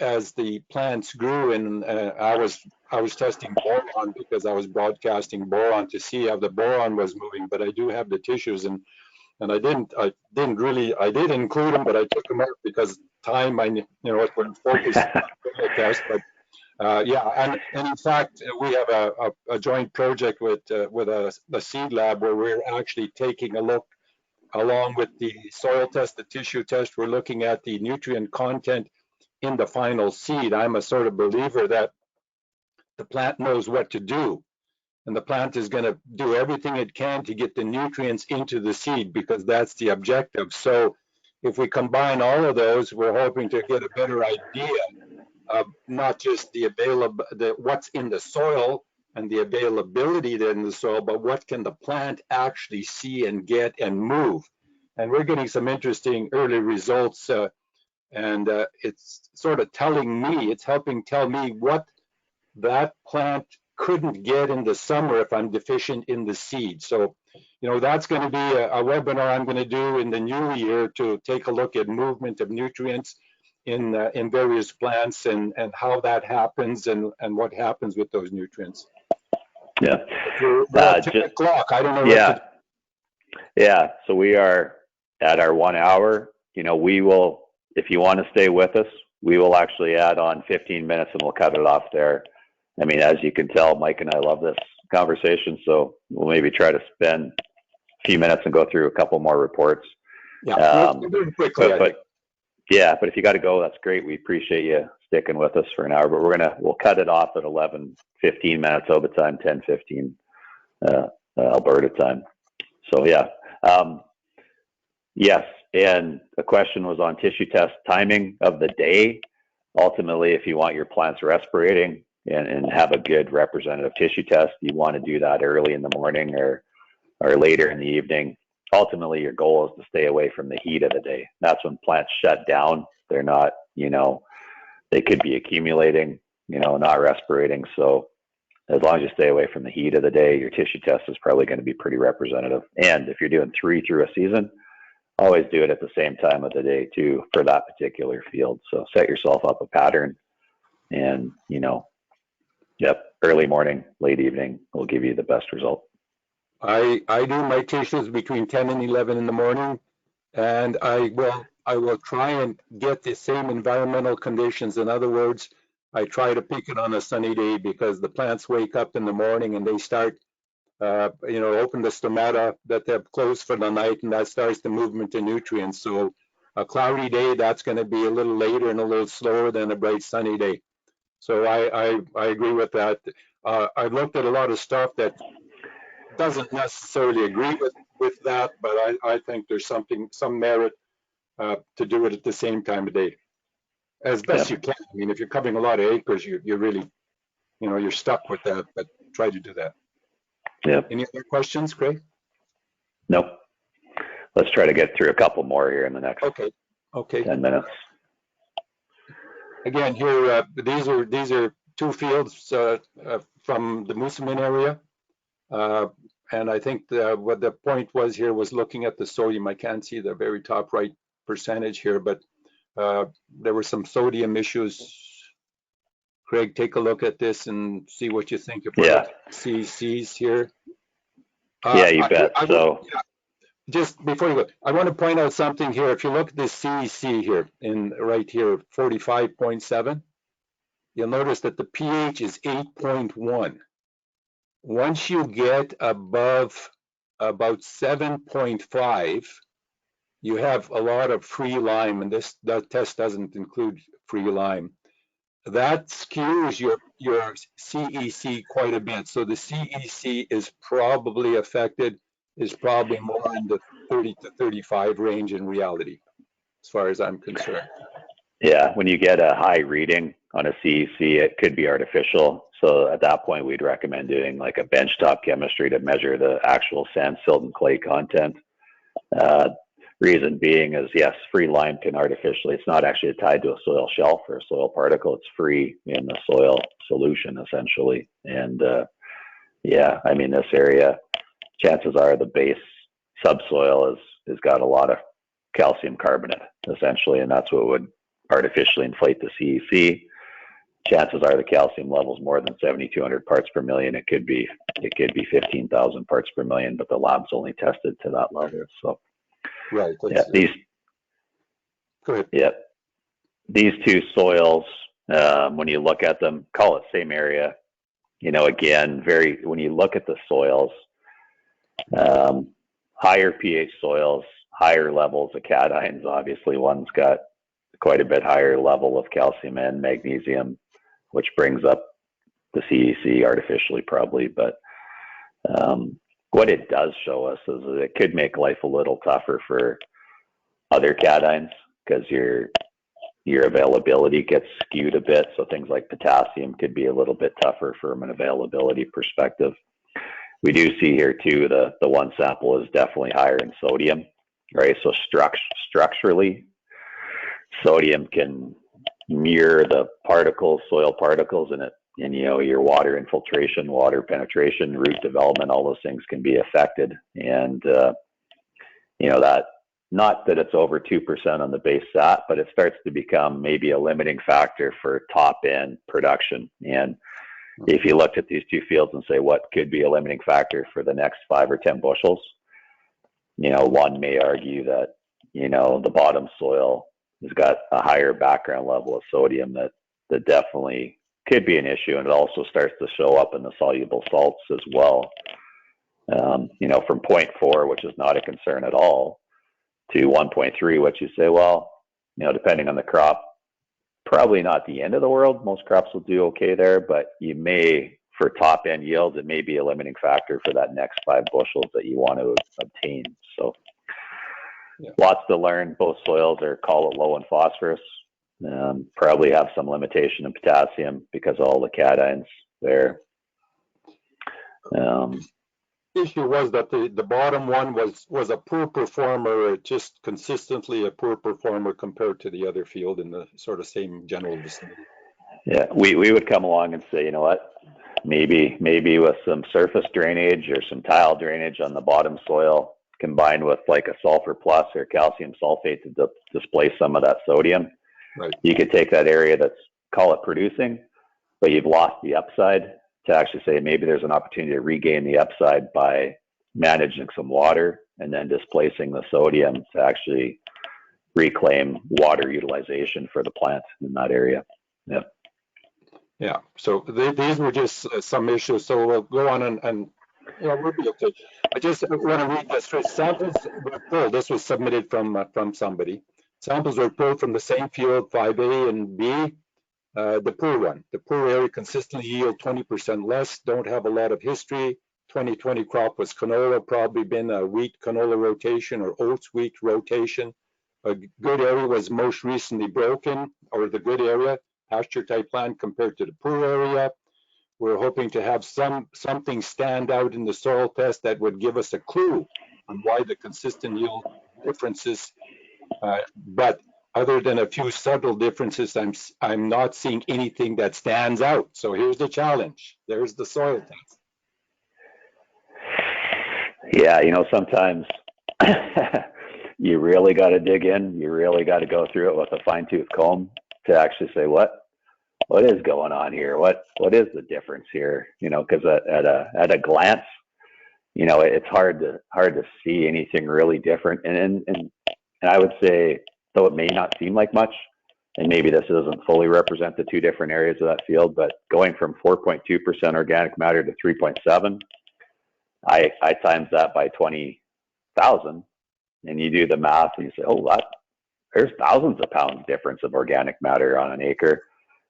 As the plants grew, and I was testing boron because I was broadcasting boron to see how the boron was moving. But I do have the tissues, and I did include them, but I took them out because time. It wouldn't focus on the test. But yeah, and in fact, we have a joint project with a seed lab where we're actually taking a look along with the soil test, the tissue test. We're looking at the nutrient content in the final seed. I'm a sort of believer that the plant knows what to do, and the plant is going to do everything it can to get the nutrients into the seed because that's the objective. So if we combine all of those, we're hoping to get a better idea of not just what's in the soil and the availability in the soil, but what can the plant actually see and get and move. And we're getting some interesting early results. And it's sort of it's helping tell me what that plant couldn't get in the summer if I'm deficient in the seed. So, that's going to be a webinar I'm going to do in the new year to take a look at movement of nutrients in various plants and how that happens and what happens with those nutrients. Yeah. We're at 10 o'clock. I don't know what to do. Yeah. So we are at our 1 hour. We will, if you want to stay with us, we will actually add on 15 minutes and we'll cut it off there. I mean, as you can tell, Mike and I love this conversation, so we'll maybe try to spend a few minutes and go through a couple more reports. Yeah, we'll do it quickly. But if you got to go, that's great. We appreciate you sticking with us for an hour, but we'll cut it off at 11:15 Manitoba time, 10:15 Alberta time. So yeah. Yes, and the question was on tissue test timing of the day. Ultimately, if you want your plants respirating and have a good representative tissue test, you want to do that early in the morning or later in the evening. Ultimately, your goal is to stay away from the heat of the day. That's when plants shut down. They're not, they could be accumulating, not respirating. So as long as you stay away from the heat of the day, your tissue test is probably going to be pretty representative. And if you're doing 3 through a season, always do it at the same time of the day too for that particular field. So set yourself up a pattern and, early morning, late evening will give you the best result. I do my tissues between 10 and 11 in the morning, and I will try and get the same environmental conditions. In other words, I try to pick it on a sunny day because the plants wake up in the morning and they start, open the stomata that they're closed for the night, and that starts the movement of nutrients. So a cloudy day, that's going to be a little later and a little slower than a bright sunny day. So I agree with that. I've looked at a lot of stuff that doesn't necessarily agree with that, but I think there's some merit to do it at the same time of day, as best you can. I mean, if you're covering a lot of acres, you're really, you're stuck with that, but try to do that. Yeah. Any other questions, Craig? Nope. Let's try to get through a couple more here in the next 10 minutes. Again, here, these are 2 fields from the Moosomin area. And I think what the point was here was looking at the sodium. I can't see the very top right percentage here, but there were some sodium issues. Craig, take a look at this and see what you think about CCs here. You bet. Just before you go, I want to point out something here. If you look at this CEC here, right here, 45.7, you'll notice that the pH is 8.1. Once you get above about 7.5, you have a lot of free lime, and that test doesn't include free lime. That skews your CEC quite a bit. So the CEC is probably affected, is probably more in the 30 to 35 range in reality, as far as I'm concerned. Yeah, when you get a high reading on a CEC, it could be artificial. So at that point, we'd recommend doing like a benchtop chemistry to measure the actual sand, silt, and clay content. Reason being is, yes, free lime can artificially, it's not actually tied to a soil shelf or a soil particle. It's free in the soil solution, essentially. And yeah, I mean, this area, chances are the base subsoil is got a lot of calcium carbonate, essentially, and that's what would artificially inflate the CEC. Chances are the calcium level's more than 7,200 parts per million. It could be 15,000 parts per million, but the lab's only tested to that level. So right. Yeah, Go ahead. Yeah, these two soils, when you look at them, call it same area. You know, again, when you look at the soils, higher pH soils, higher levels of cations. Obviously, one's got quite a bit higher level of calcium and magnesium, which brings up the CEC artificially, probably. But what it does show us is that it could make life a little tougher for other cations because your availability gets skewed a bit. So things like potassium could be a little bit tougher from an availability perspective. We do see here too, the one sample is definitely higher in sodium, right? So structurally, sodium can mirror the particles, soil particles in it, and you know, your water infiltration, water penetration, root development, all those things can be affected. And you know, that, not that it's over 2% on the base SAT, but it starts to become maybe a limiting factor for top end production. And if you looked at these two fields and say, what could be a limiting factor for the next 5 or 10 bushels, you know, one may argue that, you know, the bottom soil has got a higher background level of sodium that definitely could be an issue. And it also starts to show up in the soluble salts as well. You know, from 0.4, which is not a concern at all, to 1.3, which you say, well, you know, depending on the crop, probably not the end of the world. Most crops will do okay there, but you may, for top end yields, it may be a limiting factor for that next 5 bushels that you want to obtain. So yeah, lots to learn. Both soils are, call it, low in phosphorus. Probably have some limitation in potassium because of all the cations there. Issue was that the bottom one was a poor performer, just consistently a poor performer compared to the other field in the sort of same general vicinity. Yeah, we would come along and say, you know what, maybe with some surface drainage or some tile drainage on the bottom soil, combined with like a sulfur plus or calcium sulfate to displace some of that sodium, right, you could take that area that's, call it, producing, but you've lost the upside, to actually say maybe there's an opportunity to regain the upside by managing some water and then displacing the sodium to actually reclaim water utilization for the plant in that area. Yeah. Yeah. So these were just some issues. So we'll go on and yeah, we'll be okay. I just want to read this first. Samples were pulled. This was submitted from somebody. Samples were pulled from the same field, 5A and B. The poor one. The poor area consistently yield 20% less, don't have a lot of history. 2020 crop was canola, probably been a wheat canola rotation or oats wheat rotation. A good area was most recently broken, or the good area, pasture type land compared to the poor area. We're hoping to have something stand out in the soil test that would give us a clue on why the consistent yield differences, but other than a few subtle differences, I'm not seeing anything that stands out. So here's the challenge. There's the soil test. Yeah, you know, sometimes you really got to dig in. You really got to go through it with a fine-tooth comb to actually say what is going on here. What is the difference here? You know, because at a glance, you know, it's hard to see anything really different. And I would say, though it may not seem like much, and maybe this doesn't fully represent the two different areas of that field, but going from 4.2% organic matter to 3.7, I times that by 20,000, and you do the math, and you say, oh, there's thousands of pounds difference of organic matter on an acre,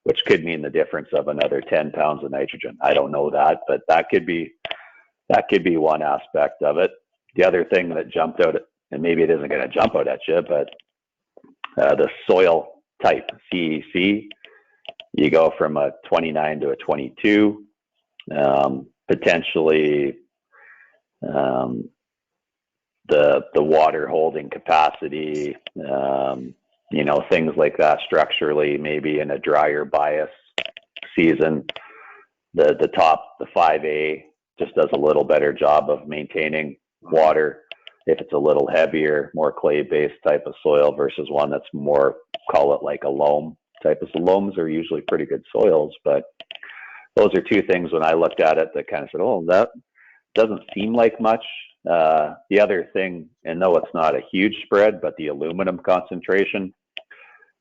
which could mean the difference of another 10 pounds of nitrogen. I don't know that, but that could be one aspect of it. The other thing that jumped out, and maybe it isn't going to jump out at you, but the soil type, CEC, you go from a 29 to a 22, potentially the water holding capacity, things like that structurally. Maybe in a drier bias season, the 5A just does a little better job of maintaining water. If it's a little heavier, more clay-based type of soil versus one that's more, call it like a loam type of. Loams are usually pretty good soils, but those are two things when I looked at it that kind of said, oh, that doesn't seem like much. The other thing, and though it's not a huge spread, but the aluminum concentration,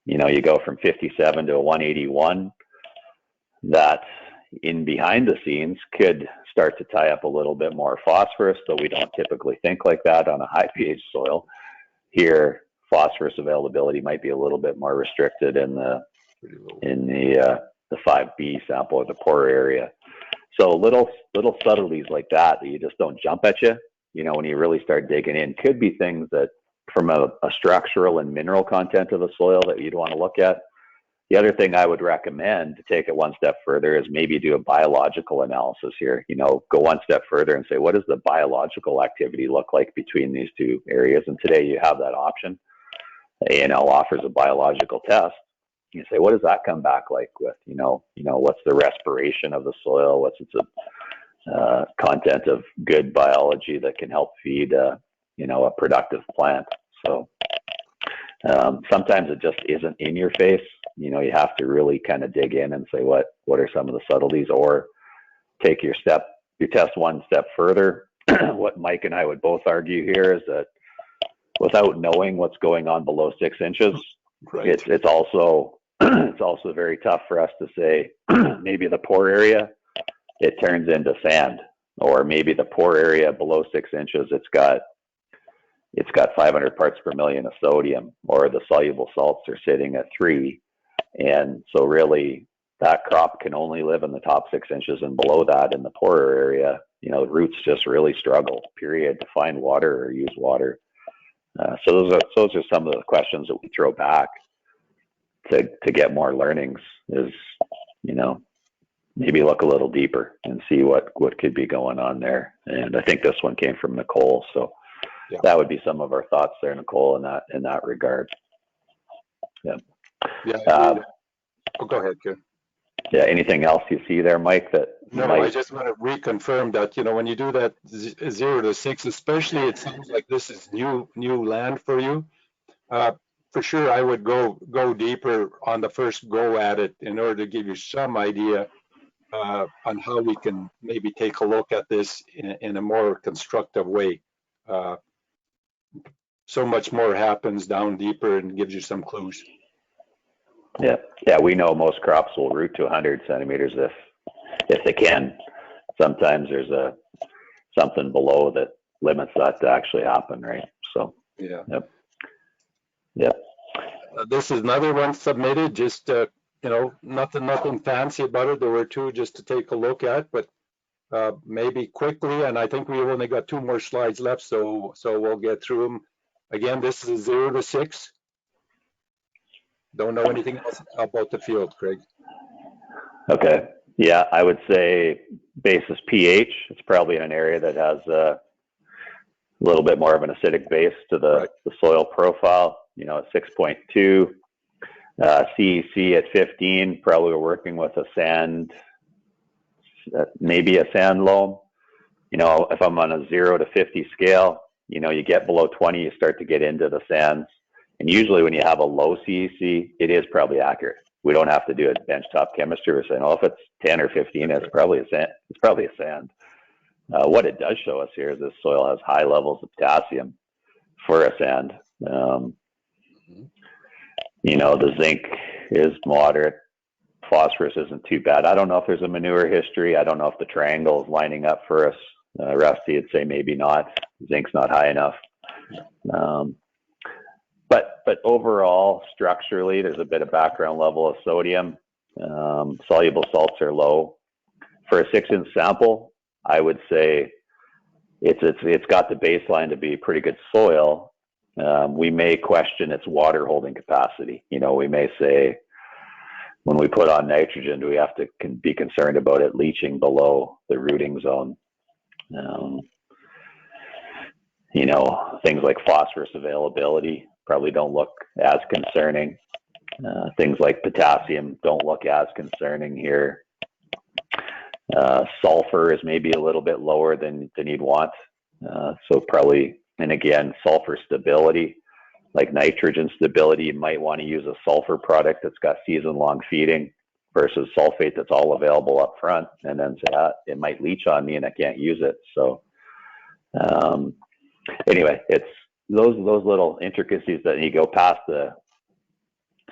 you go from 57 to a 181, that in behind the scenes could start to tie up a little bit more phosphorus, though we don't typically think like that on a high pH soil. Here, phosphorus availability might be a little bit more restricted in the 5B sample or the pore area. So little subtleties like that you just don't jump at you. When you really start digging in, could be things that from a structural and mineral content of the soil that you'd want to look at. The other thing I would recommend to take it one step further is maybe do a biological analysis here. Go one step further and say, what does the biological activity look like between these two areas? And today you have that option. A&L offers a biological test. You say, what does that come back like with, what's the respiration of the soil? What's its content of good biology that can help feed, a productive plant? So sometimes it just isn't in your face. You have to really kind of dig in and say, what are some of the subtleties, or take your test one step further. What Mike and I would both argue here is that without knowing what's going on below 6 inches, right, it's also very tough for us to say maybe the pore area, it turns into sand, or maybe the pore area below 6 inches, it's got 500 parts per million of sodium, or the soluble salts are sitting at 3. And so really that crop can only live in the top 6 inches, and below that in the poorer area, roots just really struggle, period, to find water or use water. So those are some of the questions that we throw back to get more learnings is, maybe look a little deeper and see what could be going on there. And I think this one came from Nicole. So yeah, that would be some of our thoughts there, Nicole, in that regard. Yeah. Yeah. Go ahead, Ken. Yeah. Anything else you see there, Mike? I just want to reconfirm that when you do that 0 to 6, especially, it sounds like this is new land for you. For sure, I would go deeper on the first go at it in order to give you some idea on how we can maybe take a look at this in a more constructive way. So much more happens down deeper and gives you some clues. Yeah, we know most crops will root to 100 centimeters if they can. Sometimes there's something below that limits that to actually happen, right? So yeah. Yep. This is another one submitted. Just nothing fancy about it. There were two just to take a look at, but maybe quickly. And I think we've only got 2 more slides left, so we'll get through them. Again, this is 0 to 6. Don't know anything else about the field, Craig. Okay. Yeah, I would say basis pH. It's probably in an area that has a little bit more of an acidic base to the soil profile. At 6.2, CEC at 15. Probably we're working with a sand, maybe a sand loam. If I'm on a 0 to 50 scale, you get below 20, you start to get into the sands. And usually when you have a low CEC, it is probably accurate. We don't have to do a benchtop chemistry. We're saying, if it's 10 or 15, it's probably a sand. It's probably a sand. What it does show us here is this soil has high levels of potassium for a sand. The zinc is moderate. Phosphorus isn't too bad. I don't know if there's a manure history. I don't know if the triangle is lining up for us. Rusty would say maybe not. Zinc's not high enough. But overall, structurally, there's a bit of background level of sodium. Soluble salts are low. For a 6-inch sample, I would say it's got the baseline to be pretty good soil. We may question its water holding capacity. We may say, when we put on nitrogen, do we have to be concerned about it leaching below the rooting zone? You know, things like phosphorus availability probably don't look as concerning. Things like potassium don't look as concerning here. Sulfur is maybe a little bit lower than you'd want. So probably, and again, sulfur stability, like nitrogen stability, you might want to use a sulfur product that's got season-long feeding versus sulfate that's all available up front, and then say, it might leach on me and I can't use it. So anyway, it's those little intricacies that you go past the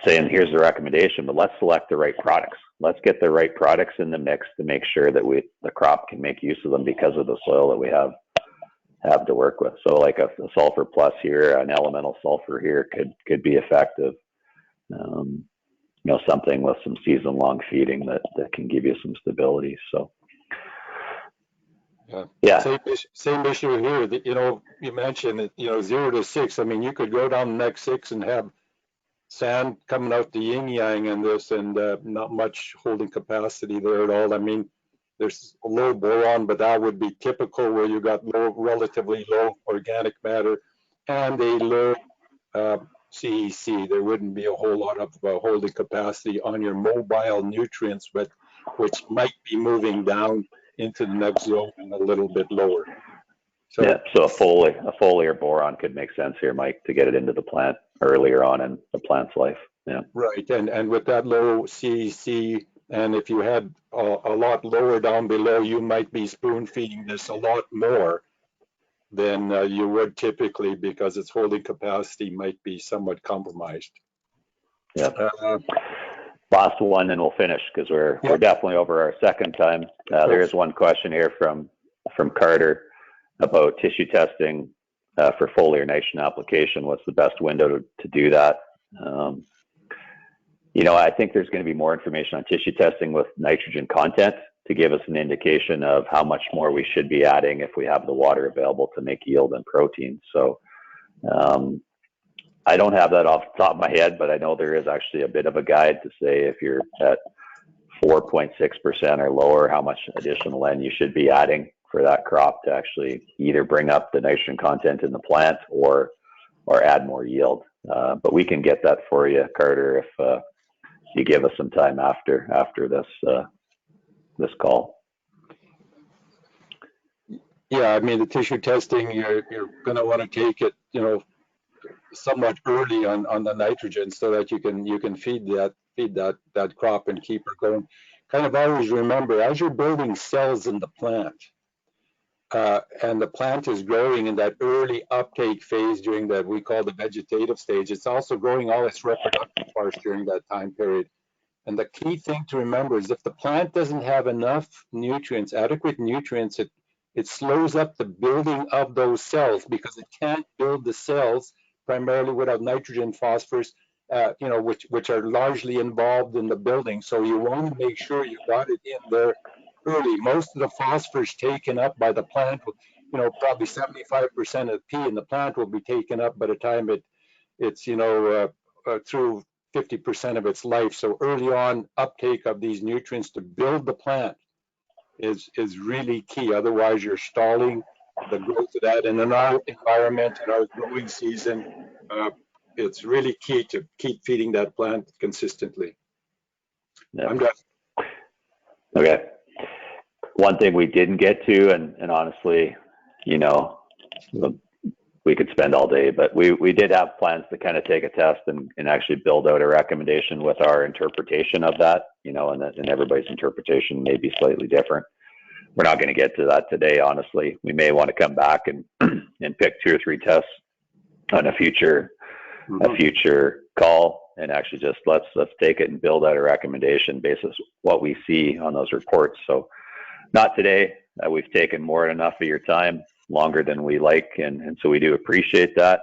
saying, here's the recommendation, but let's select the right products. Let's get the right products in the mix to make sure that the crop can make use of them because of the soil that we have to work with. So like a sulfur plus here, an elemental sulfur here could be effective. You know, something with some season long feeding that can give you some stability. So yeah. Same issue here. That, you know, you mentioned it, you know, 0 to 6. I mean, you could go down the next 6 and have sand coming out the yin yang in this, and not much holding capacity there at all. I mean, there's a low boron, but that would be typical where you got relatively low organic matter and a low CEC. There wouldn't be a whole lot of holding capacity on your mobile nutrients, but which might be moving down into the next zone and a little bit lower. So, yeah, so a foliar boron could make sense here, Mike, to get it into the plant earlier on in the plant's life. Yeah. Right, and with that low CEC, and if you had a lot lower down below, you might be spoon feeding this a lot more than you would typically, because its holding capacity might be somewhat compromised. Yeah. Last one, and we'll finish because we're definitely over our second time. There is one question here from Carter about tissue testing for foliar nitrogen application. What's the best window to do that? You know, I think there's going to be more information on tissue testing with nitrogen content to give us an indication of how much more we should be adding if we have the water available to make yield and protein. So I don't have that off the top of my head, but I know there is actually a bit of a guide to say if you're at 4.6% or lower, how much additional N you should be adding for that crop to actually either bring up the nitrogen content in the plant or add more yield. But we can get that for you, Carter, if you give us some time after this call. Yeah, I mean, the tissue testing, you're going to want to take it, you know, somewhat early on the nitrogen so that you can feed that crop and keep it going. Kind of always remember, as you're building cells in the plant, and the plant is growing in that early uptake phase during that we call the vegetative stage, it's also growing all its reproductive parts during that time period. And the key thing to remember is if the plant doesn't have enough nutrients, adequate nutrients, it slows up the building of those cells, because it can't build the cells primarily without nitrogen, phosphorus, you know, which are largely involved in the building. So you want to make sure you got it in there early. Most of the phosphorus taken up by the plant, you know, probably 75% of P in the plant will be taken up by the time it's you know, through 50% of its life. So early on uptake of these nutrients to build the plant is really key. Otherwise, you're stalling the growth of that. And in our environment, in our growing season, it's really key to keep feeding that plant consistently. Yeah. I'm done. Okay. One thing we didn't get to, and honestly, you know, we could spend all day, but we did have plans to kind of take a test and actually build out a recommendation with our interpretation of that, you know, and everybody's interpretation may be slightly different. We're not going to get to that today, honestly. We may want to come back and pick 2 or 3 tests on a future call, and actually just let's take it and build out a recommendation basis what we see on those reports. So not today. We've taken more than enough of your time, longer than we like, and so we do appreciate that.